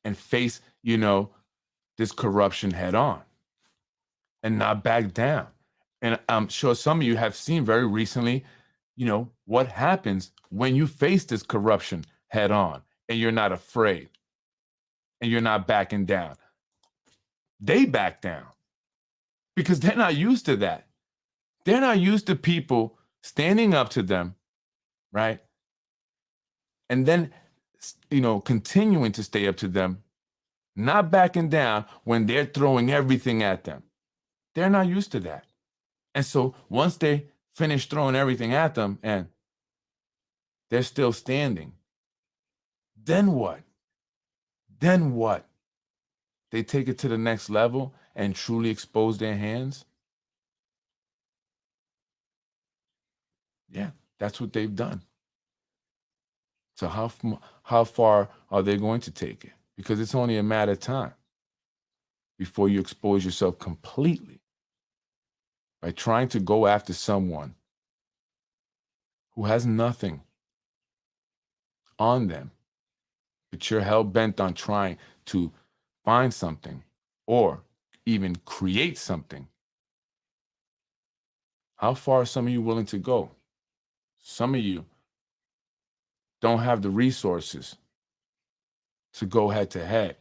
and face, this corruption head on and not back down. And I'm sure some of you have seen very recently, what happens when you face this corruption head on and you're not afraid and you're not backing down. They back down because they're not used to that. They're not used to people standing up to them, right? And then, continuing to stay up to them, not backing down when they're throwing everything at them. They're not used to that. And so once they finish throwing everything at them and they're still standing, then what? They take it to the next level and truly expose their hands? Yeah, That's what they've done. So how far are they going to take it? Because it's only a matter of time before you expose yourself completely by trying to go after someone who has nothing on them, but you're hell-bent on trying to find something or even create something. How far are some of you willing to go? Some of you don't have the resources to go head to head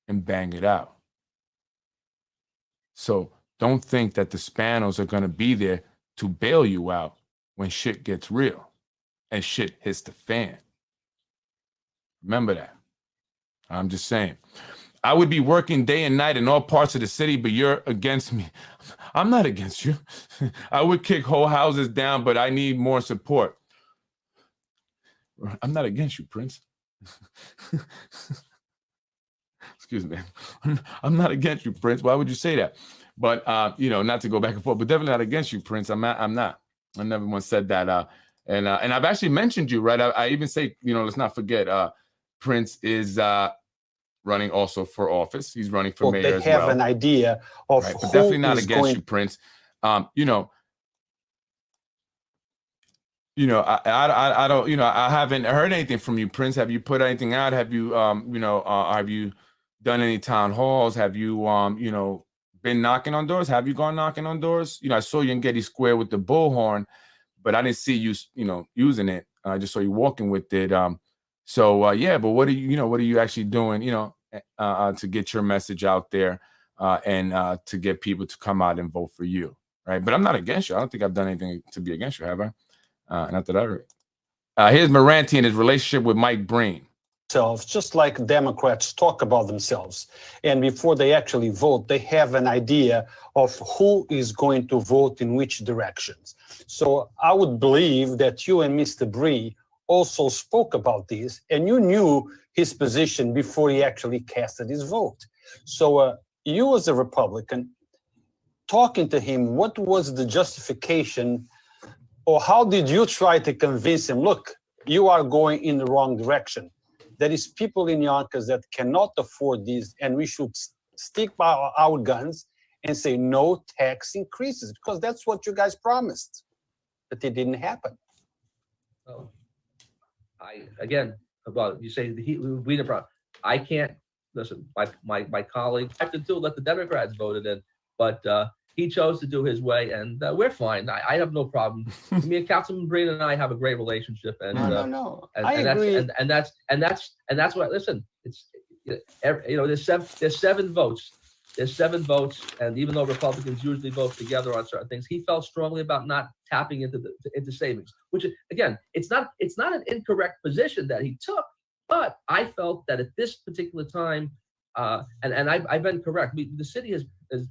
and bang it out. So don't think that the Spanos are going to be there to bail you out when shit gets real and shit hits the fan. Remember that. I'm just saying. I would be working day and night in all parts of the city, but you're against me. I'm not against you. I would kick whole houses down, but I need more support. I'm not against you, Prince. Excuse me. I'm not against you, Prince. Why would you say that? But not to go back and forth, but definitely not against you, Prince. I'm not. I never once said that. And I've actually mentioned you, right? I even say, let's not forget, Prince is running also for office. He's running for mayor as well. They have an idea of right? But who definitely not is against you, Prince. I don't, I haven't heard anything from you, Prince. Have you put anything out? Have you, have you done any town halls? Have you, been knocking on doors? Have you gone knocking on doors? I saw you in Getty Square with the bullhorn, but I didn't see you, using it. I just saw you walking with it. But what are you actually doing, to get your message out there and to get people to come out and vote for you, right? But I'm not against you. I don't think I've done anything to be against you, have I? Not that I heard. Here's Merante and his relationship with Mike Breen. Just like Democrats talk about themselves, and before they actually vote, they have an idea of who is going to vote in which directions. So I would believe that you and Mr. Bree also spoke about this, and you knew his position before he actually casted his vote. So you as a Republican, talking to him, what was the justification, or how did you try to convince him, look, you are going in the wrong direction? There is people in Yonkers that cannot afford these, and we should stick by our guns and say no tax increases, because that's what you guys promised, but it didn't happen. So, you say we the problem. I can't listen. My colleague have to do let the Democrats voted in, but he chose to do his way, and we're fine. I have no problem. Me and Councilman Breen and I have a great relationship, and No. and, I and agree. That's what. Listen, it's there's 7 votes. There's 7 votes, and even though Republicans usually vote together on certain things, he felt strongly about not tapping into savings. Which again, it's not an incorrect position that he took, but I felt that at this particular time, and I've been correct. The city is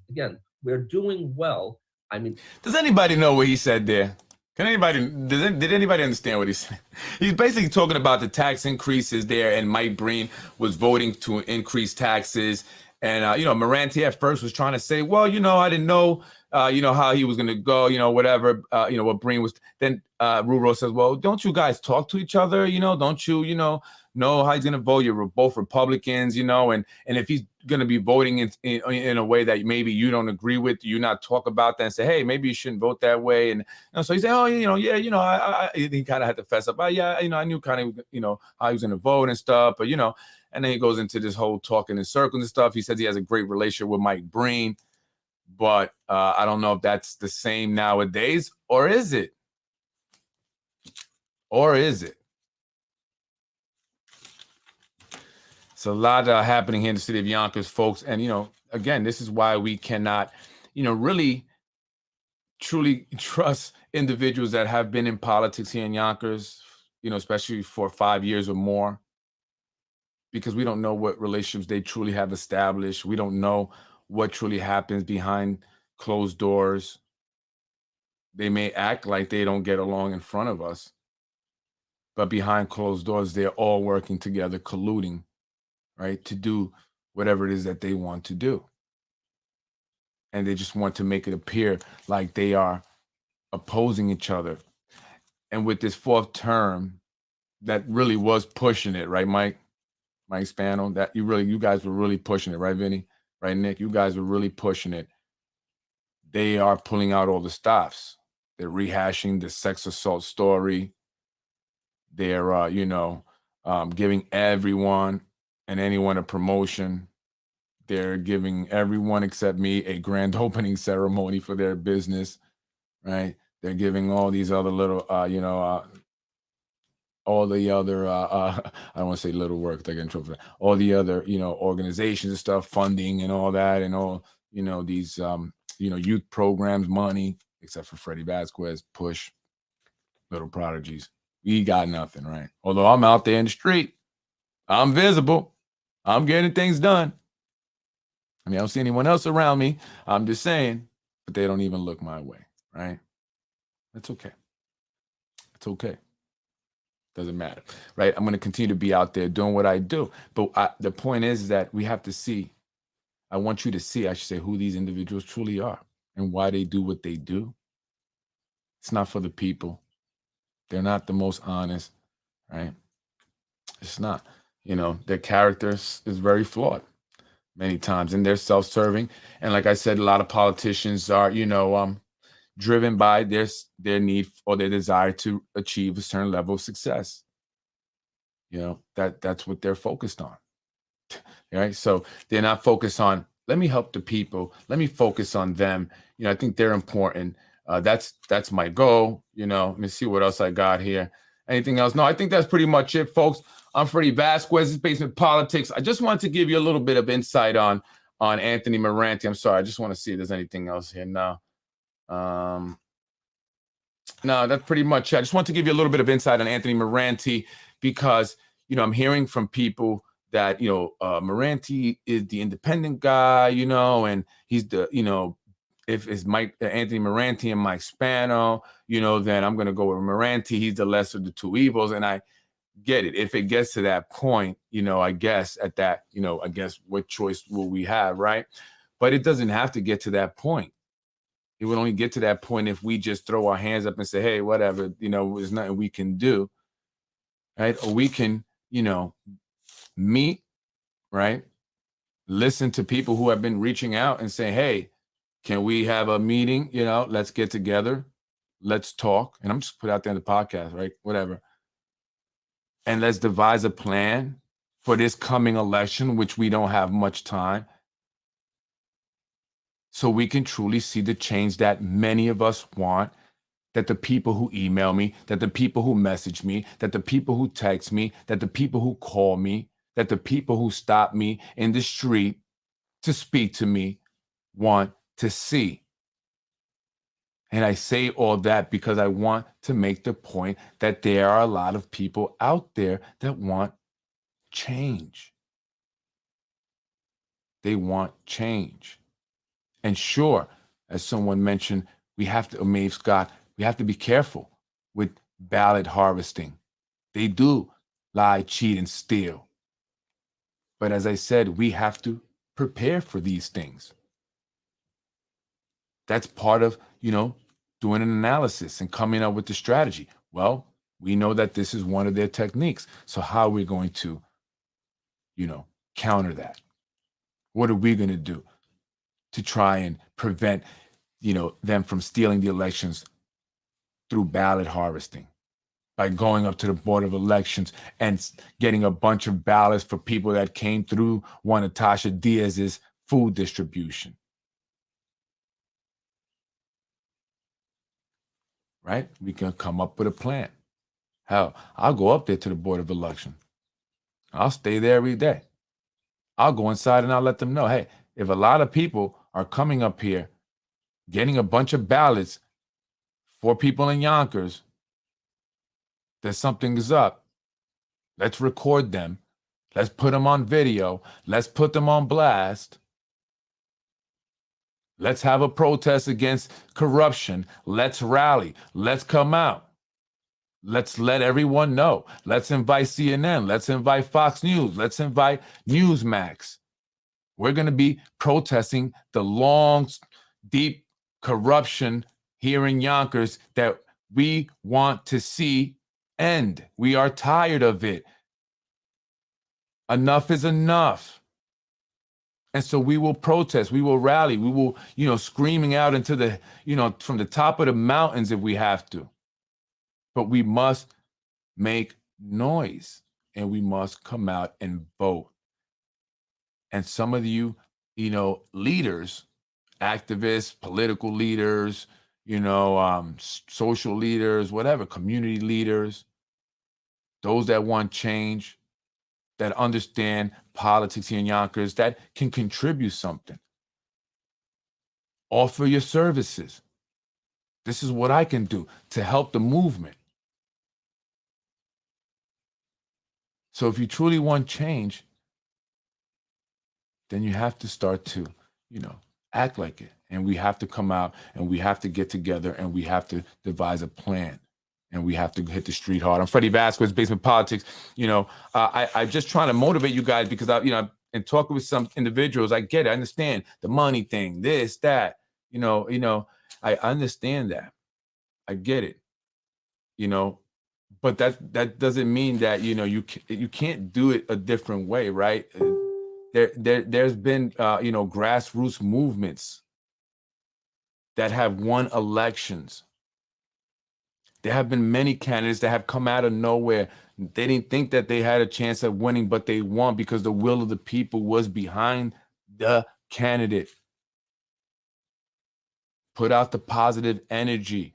again. We're doing well. I mean, does anybody know what he said there? Did anybody understand what he said? He's basically talking about the tax increases there, and Mike Breen was voting to increase taxes. And Merante at first was trying to say, well, I didn't know, how he was going to go, whatever, what Breen was. Then Ruro says, well, don't you guys talk to each other? Don't you, know how he's going to vote? You're both Republicans, and if he's going to be voting in a way that maybe you don't agree with, you not talk about that and say, hey, maybe you shouldn't vote that way. And so he said, oh, he kind of had to fess up. I knew kind of, how he was going to vote and stuff, but, and then he goes into this whole talking in circles and stuff. He says he has a great relationship with Mike Breen, but I don't know if that's the same nowadays, or is it? Or is it? It's a lot happening here in the city of Yonkers, folks. And, again, this is why we cannot, really truly trust individuals that have been in politics here in Yonkers, especially for 5 years or more, because we don't know what relationships they truly have established. We don't know what truly happens behind closed doors. They may act like they don't get along in front of us, but behind closed doors, they're all working together, colluding, right, to do whatever it is that they want to do. And they just want to make it appear like they are opposing each other. And with this fourth term, that really was pushing it, right, Mike Spano? That you guys were really pushing it, right, Vinny? Right, Nick? You guys were really pushing it. They are pulling out all the stops. They're rehashing the sex assault story. They're, giving everyone and anyone a promotion. They're giving everyone except me a grand opening ceremony for their business, right? They're giving all these other little, all the other, I don't want to say little work, I get in trouble for that. All the other, organizations and stuff, funding and all that, and all, these, youth programs, money, except for Freddie Vasquez, push, little prodigies. We got nothing, right? Although I'm out there in the street, I'm visible, I'm getting things done. I mean, I don't see anyone else around me. I'm just saying, but they don't even look my way, right? That's okay. It's okay. Doesn't matter, right? I'm going to continue to be out there doing what I do. But the point is that we have to see, I want you to see, I should say, who these individuals truly are and why they do what they do. It's not for the people. They're not the most honest, right? It's not. Their character is very flawed many times, and they're self-serving. And like I said, a lot of politicians are, driven by their need or their desire to achieve a certain level of success. That's what they're focused on. Right? So they're not focused on, let me help the people. Let me focus on them. I think they're important. That's my goal. Let me see what else I got here. Anything else? No, I think that's pretty much it, folks. I'm Freddie Vasquez. This is Basement Politics. I just wanted to give you a little bit of insight on Anthony Merante. I'm sorry. I just want to see if there's anything else here now. No, that's pretty much it. I just want to give you a little bit of insight on Anthony Merante because, I'm hearing from people that, Merante is the independent guy, and he's the, if it's Anthony Merante and Mike Spano, then I'm going to go with Merante. He's the lesser of the two evils. And I get it. If it gets to that point, I guess at that, I guess what choice will we have, right? But it doesn't have to get to that point. It would only get to that point if we just throw our hands up and say, hey, whatever, there's nothing we can do, right? Or we can, meet, right? Listen to people who have been reaching out and say, hey, can we have a meeting? Let's get together. Let's talk. And I'm just put out there in the podcast, right? Whatever. And let's devise a plan for this coming election, which we don't have much time, so we can truly see the change that many of us want, that the people who email me, that the people who message me, that the people who text me, that the people who call me, that the people who stop me in the street to speak to me want to see. And I say all that because I want to make the point that there are a lot of people out there that want change. They want change. And sure, as someone mentioned, Maeve Scott, we have to be careful with ballot harvesting. They do lie, cheat, and steal. But as I said, we have to prepare for these things. That's part of, doing an analysis and coming up with the strategy. Well, we know that this is one of their techniques. So how are we going to, counter that? What are we going to do to try and prevent, them from stealing the elections through ballot harvesting? By going up to the Board of Elections and getting a bunch of ballots for people that came through one of Tasha Diaz's food distribution. Right? We can come up with a plan. Hell, I'll go up there to the Board of Election. I'll stay there every day. I'll go inside and I'll let them know, hey, if a lot of people are coming up here, getting a bunch of ballots for people in Yonkers, that something is up. Let's record them. Let's put them on video. Let's put them on blast. Let's have a protest against corruption. Let's rally. Let's come out. Let's let everyone know. Let's invite CNN. Let's invite Fox News. Let's invite Newsmax. We're going to be protesting the long, deep corruption here in Yonkers that we want to see end. We are tired of it. Enough is enough. And so we will protest, we will rally, we will, screaming out into the, from the top of the mountains if we have to. But we must make noise and we must come out and vote. And some of you, leaders, activists, political leaders, social leaders, whatever, community leaders, those that want change, that understand politics here in Yonkers, that can contribute something. Offer your services. This is what I can do to help the movement. So if you truly want change, then you have to start to, act like it. And we have to come out and we have to get together and we have to devise a plan. And we have to hit the street hard. I'm Freddie Vasquez, Basement Politics. I just trying to motivate you guys because in talking with some individuals, I get it. I understand the money thing, this, that. I understand that. I get it. But that doesn't mean that you can't do it a different way, right? There's been grassroots movements that have won elections. There have been many candidates that have come out of nowhere. They didn't think that they had a chance of winning, but they won because the will of the people was behind the candidate. Put out the positive energy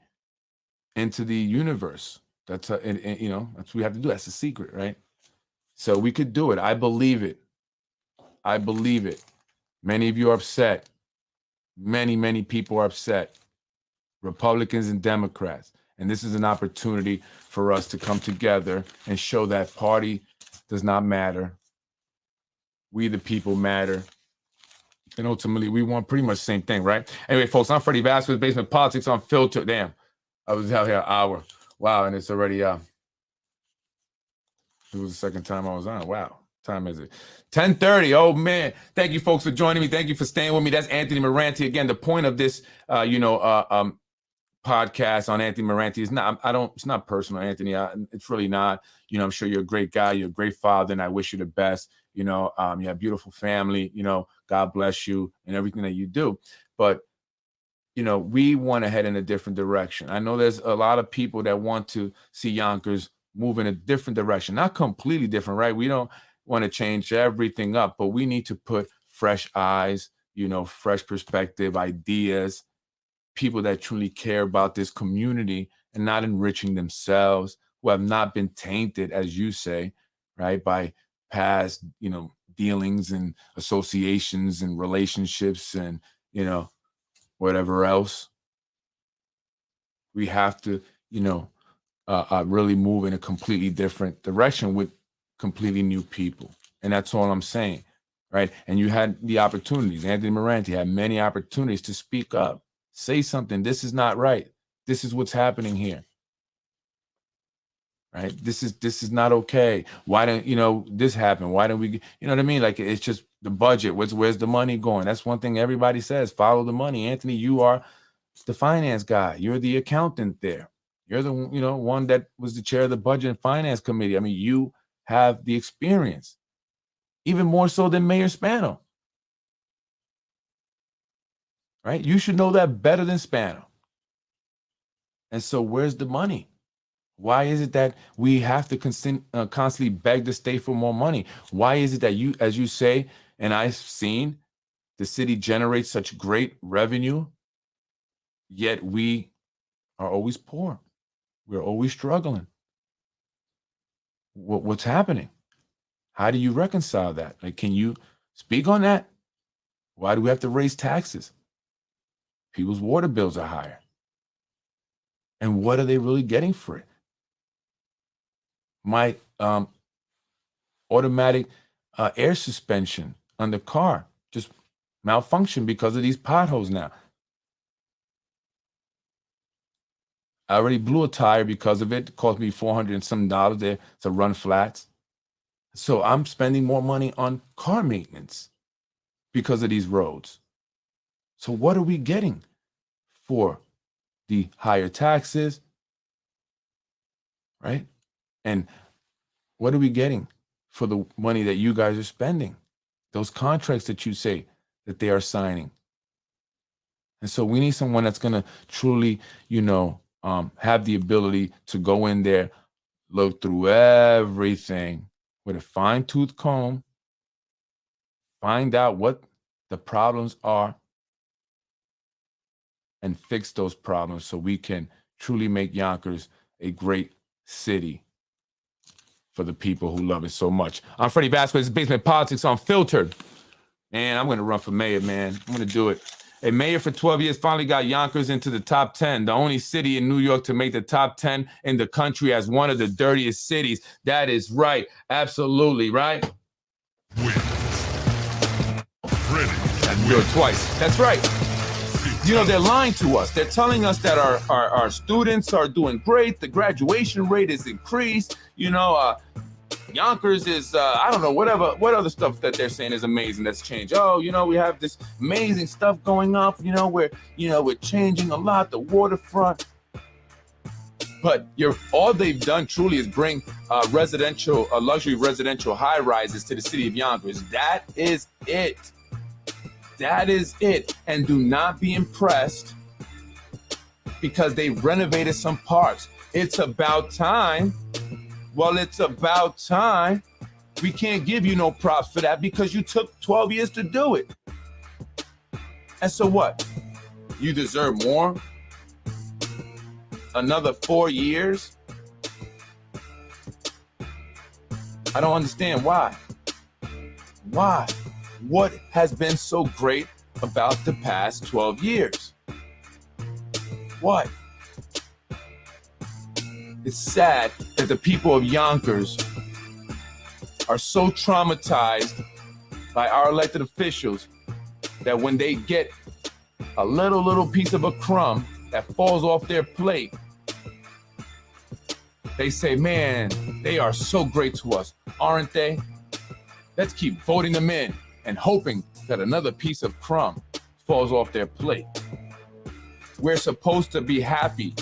into the universe. That's that's what we have to do. That's the secret, right? So we could do it. I believe it. I believe it. Many of you are upset. Many people are upset. Republicans and Democrats. And this is an opportunity for us to come together and show that party does not matter. We, the people, matter. And ultimately, we want pretty much the same thing, right? Anyway, folks, I'm Freddie Vasquez, Basement Politics Unfiltered. Damn, I was out here an hour. Wow, and it's already, it was the second time I was on. Wow, time is it? 10:30. Oh, man. Thank you, folks, for joining me. Thank you for staying with me. That's Anthony Merante. Again, the point of this, podcast on Anthony Merante is it's not personal, Anthony. It's really not. I'm sure you're a great guy. You're a great father, and I wish you the best. You have a beautiful family. God bless you and everything that you do. But, we want to head in a different direction. I know there's a lot of people that want to see Yonkers move in a different direction, not completely different, right? We don't want to change everything up, but we need to put fresh eyes, fresh perspective, ideas, people that truly care about this community and not enriching themselves, who have not been tainted, as you say, right, by past, dealings and associations and relationships and, whatever else. We have to, really move in a completely different direction with completely new people. And that's all I'm saying, right? And you had the opportunities. Anthony Merante had many opportunities to speak up. Say something. This is not right. This is what's happening here. Right? This is not okay. Why don't this happen? Why don't we? You know what I mean? Like, it's just the budget. Where's the money going? That's one thing everybody says. Follow the money. Anthony, you are the finance guy. You're the accountant there. You're the one that was the chair of the budget and finance committee. I mean, you have the experience, even more so than Mayor Spano. Right? You should know that better than Spano. And so where's the money? Why is it that we have to constantly beg the state for more money? Why is it that you, as you say, and I've seen, the city generates such great revenue, yet we are always poor? We're always struggling. What's happening? How do you reconcile that? Like, can you speak on that? Why do we have to raise taxes? People's water bills are higher. And what are they really getting for it? My automatic air suspension on the car just malfunctioned because of these potholes now. I already blew a tire because of it. It cost me $400 and some there to run flats. So I'm spending more money on car maintenance because of these roads. So what are we getting for the higher taxes, right? And what are we getting for the money that you guys are spending? Those contracts that you say that they are signing. And so we need someone that's going to truly, have the ability to go in there, look through everything with a fine-tooth comb, find out what the problems are, and fix those problems so we can truly make Yonkers a great city for the people who love it so much. I'm Freddie Vasquez, Basement Politics Unfiltered. Man, I'm going to run for mayor, man. I'm going to do it. A mayor for 12 years finally got Yonkers into the top 10, the only city in New York to make the top 10 in the country as one of the dirtiest cities. That is right. Absolutely, right? Do it twice. That's right. They're lying to us. They're telling us that our students are doing great. The graduation rate is increased. Yonkers is, I don't know, what other stuff that they're saying is amazing that's changed. Oh, we have this amazing stuff going up. We're changing a lot, the waterfront. But all they've done truly is bring luxury residential high rises to the city of Yonkers. That is it. That is it. And do not be impressed because they renovated some parks. It's about time. Well, it's about time. We can't give you no props for that because you took 12 years to do it. And so what? You deserve more? Another 4 years? I don't understand why. Why? What has been so great about the past 12 years? What? It's sad that the people of Yonkers are so traumatized by our elected officials that when they get a little piece of a crumb that falls off their plate, they say, man, they are so great to us, aren't they? Let's keep voting them in and hoping that another piece of crumb falls off their plate. We're supposed to be happy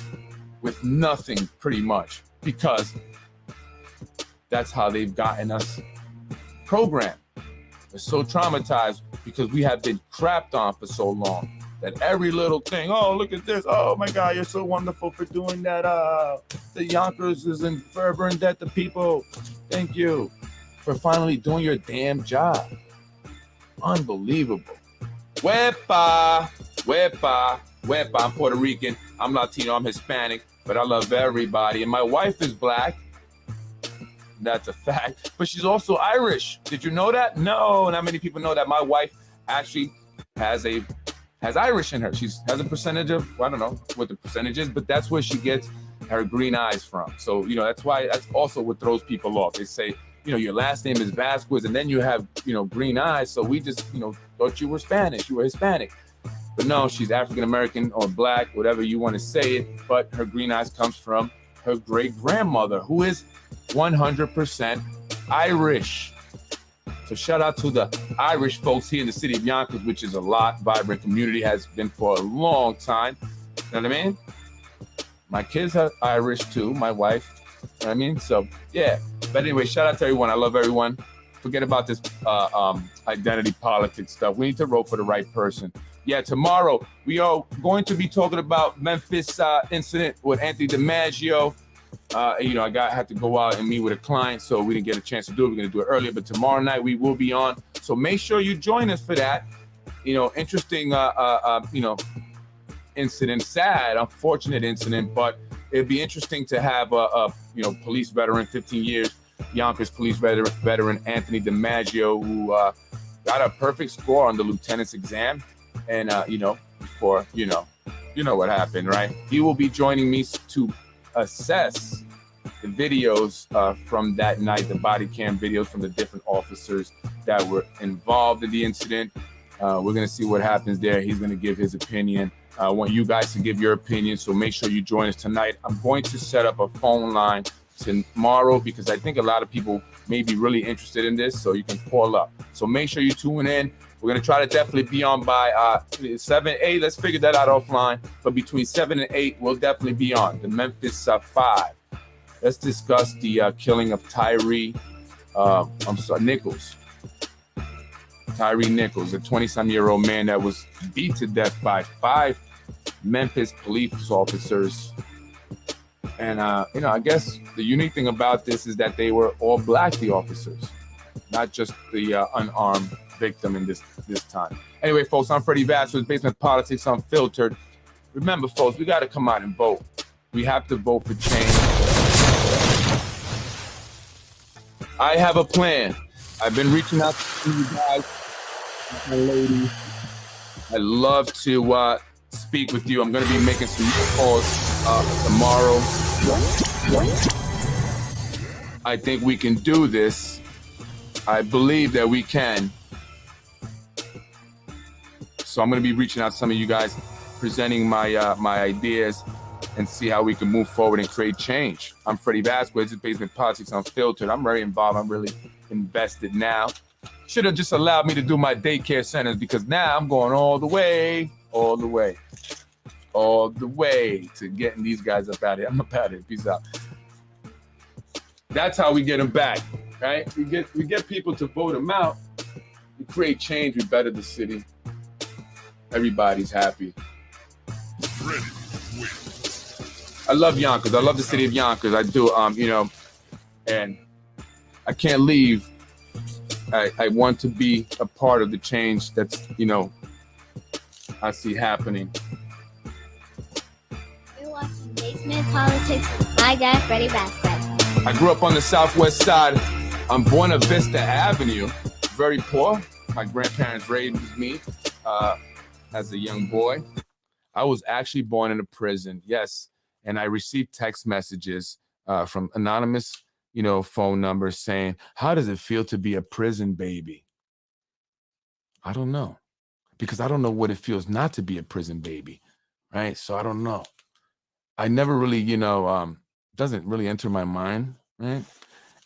with nothing pretty much because that's how they've gotten us programmed. We're so traumatized because we have been crapped on for so long that every little thing, oh, look at this. Oh my God, you're so wonderful for doing that. The Yonkers is forever in debt to people. Thank you for finally doing your damn job. Unbelievable. Wepa. I'm Puerto Rican. I'm Latino. I'm Hispanic. But I love everybody. And my wife is black. That's a fact. But she's also Irish. Did you know that? No, not many people know that. My wife actually has Irish in her. She has a percentage of, I don't know what the percentage is, but that's where she gets her green eyes from. So, that's why, that's also what throws people off. They say, your last name is Vasquez and then you have, green eyes. So we just, thought you were Spanish, you were Hispanic. But no, she's African-American or black, whatever you want to say it. But her green eyes comes from her great-grandmother, who is 100% Irish. So shout out to the Irish folks here in the city of Yonkers, which is a lot vibrant community, has been for a long time. You know what I mean? My kids are Irish too, my wife. You know what I mean? So yeah. But anyway, shout out to everyone. I love everyone. Forget about this identity politics stuff. We need to vote for the right person. Yeah, tomorrow we are going to be talking about Memphis incident with Anthony DiMaggio. I had to go out and meet with a client, so we didn't get a chance to do it. We're going to do it earlier, but tomorrow night we will be on. So make sure you join us for that. Interesting, incident, sad, unfortunate incident, but it'd be interesting to have a police veteran, 15 years, Yonkers police veteran Anthony DiMaggio, who got a perfect score on the lieutenant's exam. And, before, you know what happened, right? He will be joining me to assess the videos from that night, the body cam videos from the different officers that were involved in the incident. We're going to see what happens there. He's going to give his opinion. I want you guys to give your opinion, so make sure you join us tonight. I'm going to set up a phone line tomorrow because I think a lot of people may be really interested in this, so you can call up. So make sure you tune in. We're going to try to definitely be on by 7, 8. Let's figure that out offline. But between 7 and 8, we'll definitely be on. The Memphis 5. Let's discuss the killing of Nichols. Tyree Nichols, a 20-some-year-old man that was beat to death by 5 Memphis police officers. And, I guess the unique thing about this is that they were all black, the officers, not just the unarmed victim in this time. Anyway, folks, I'm Freddie Vasquez, Basement Politics Unfiltered. Remember, folks, we got to come out and vote. We have to vote for change. I have a plan. I've been reaching out to you guys, my ladies. I'd love to speak with you. I'm going to be making some calls tomorrow. I think we can do this. I believe that we can. So I'm going to be reaching out to some of you guys, presenting my my ideas, and see how we can move forward and create change. I'm Freddie Vasquez. This is Basement Politics Unfiltered. I'm very involved. I'm really invested now. Should have just allowed me to do my daycare centers, because now I'm going all the way to getting these guys up out of here. I'm up out of here. Peace out. That's how we get them back, right? We get people to vote them out. We create change. We better the city. Everybody's happy. I love Yonkers. I love the city of Yonkers. I do, and I can't leave. I want to be a part of the change that's, I see happening. You're watching Basement Politics with my dad, Freddie Vasquez. I grew up on the southwest side on Buena Vista Avenue. Very poor. My grandparents raised me as a young boy. I was actually born in a prison, yes. And I received text messages from anonymous, phone numbers saying, how does it feel to be a prison baby? I don't know, because I don't know what it feels not to be a prison baby, right? So I don't know. I never really, doesn't really enter my mind, right?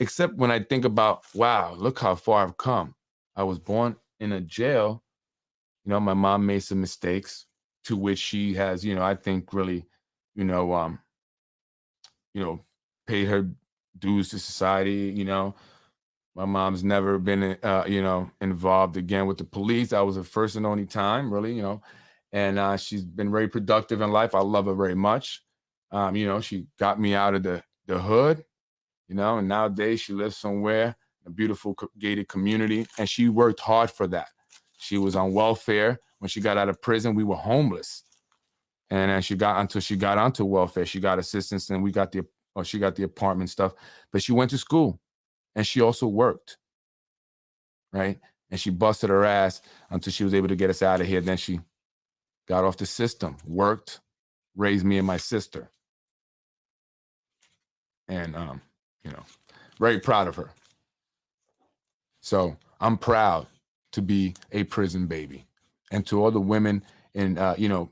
Except when I think about, wow, look how far I've come. I was born in a jail. My mom made some mistakes, to which she has, I think really, paid her dues to society. My mom's never been, involved again with the police. That was the first and only time, really, and she's been very productive in life. I love her very much. She got me out of the hood, and nowadays she lives somewhere, a beautiful gated community, and she worked hard for that. She was on welfare. When she got out of prison, we were homeless. And then she got onto welfare. She got assistance, and she got the apartment stuff. But she went to school, and she also worked, right? And she busted her ass until she was able to get us out of here. Then she got off the system, worked, raised me and my sister. And, very proud of her. So I'm proud to be a prison baby. And to all the women in,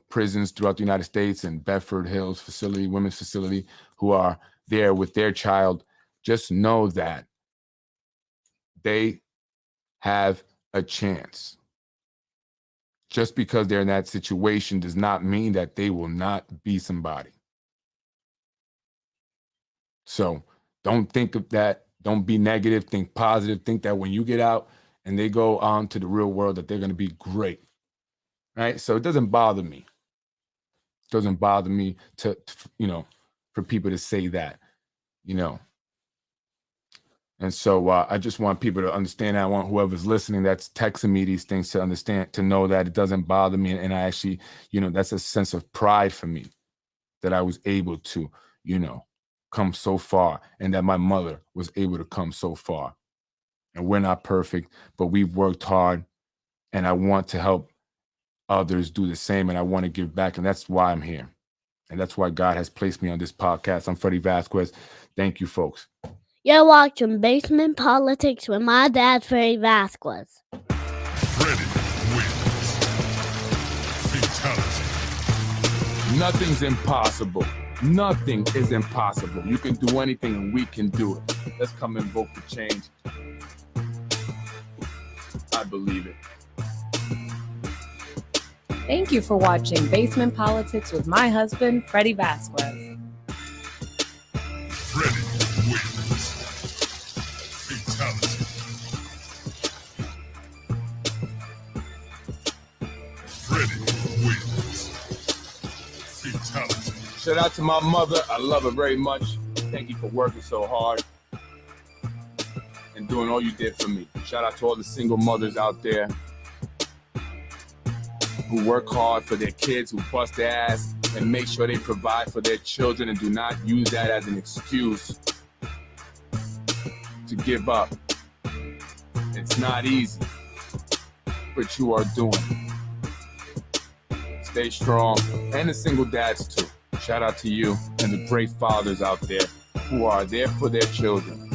prisons throughout the United States and Bedford Hills facility, women's facility, who are there with their child, just know that they have a chance. Just because they're in that situation does not mean that they will not be somebody. So don't think of that. Don't be negative. Think positive. Think that when you get out and they go on to the real world, that they're going to be great. Right? So it doesn't bother me. It doesn't bother me to for people to say that, And so I just want people to understand. I want whoever's listening that's texting me these things to understand, to know that it doesn't bother me. And I actually, that's a sense of pride for me that I was able to, come so far, and that my mother was able to come so far. And we're not perfect, but we've worked hard, and I want to help others do the same, and I want to give back, and that's why I'm here. And that's why God has placed me on this podcast. I'm Freddie Vasquez. Thank you, folks. You're watching Basement Politics with my dad, Freddie Vasquez. Freddie wins. Fatality. Nothing's impossible. Nothing is impossible. You can do anything, and we can do it. Let's come and vote for change. I believe it. Thank you for watching Basement Politics with my husband, Freddie Vasquez. Freddie Shout out to my mother. I love her very much. Thank you for working so hard and doing all you did for me. Shout out to all the single mothers out there who work hard for their kids, who bust their ass and make sure they provide for their children and do not use that as an excuse to give up. It's not easy, but you are doing it. Stay strong, and the single dads too. Shout out to you and the great fathers out there who are there for their children.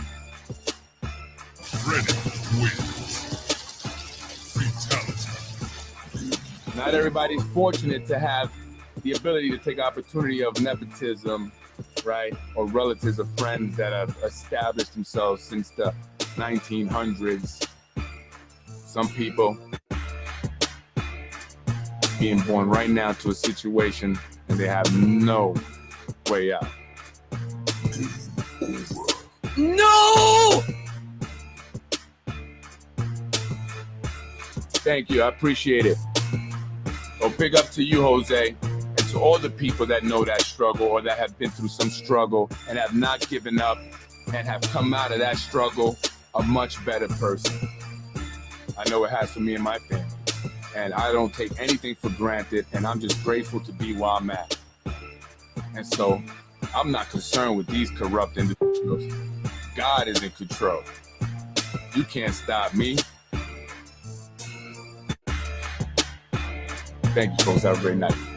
Freddie wins. Fatality. Not everybody's fortunate to have the ability to take opportunity of nepotism, right? Or relatives or friends that have established themselves since the 1900s. Some people being born right now to a situation and they have no way out. No! Thank you, I appreciate it. Well, big up to you, Jose, and to all the people that know that struggle or that have been through some struggle and have not given up and have come out of that struggle a much better person. I know it has for me and my family. And I don't take anything for granted, and I'm just grateful to be where I'm at. And so I'm not concerned with these corrupt individuals. God is in control. You can't stop me. Thank you, folks. Have a great night.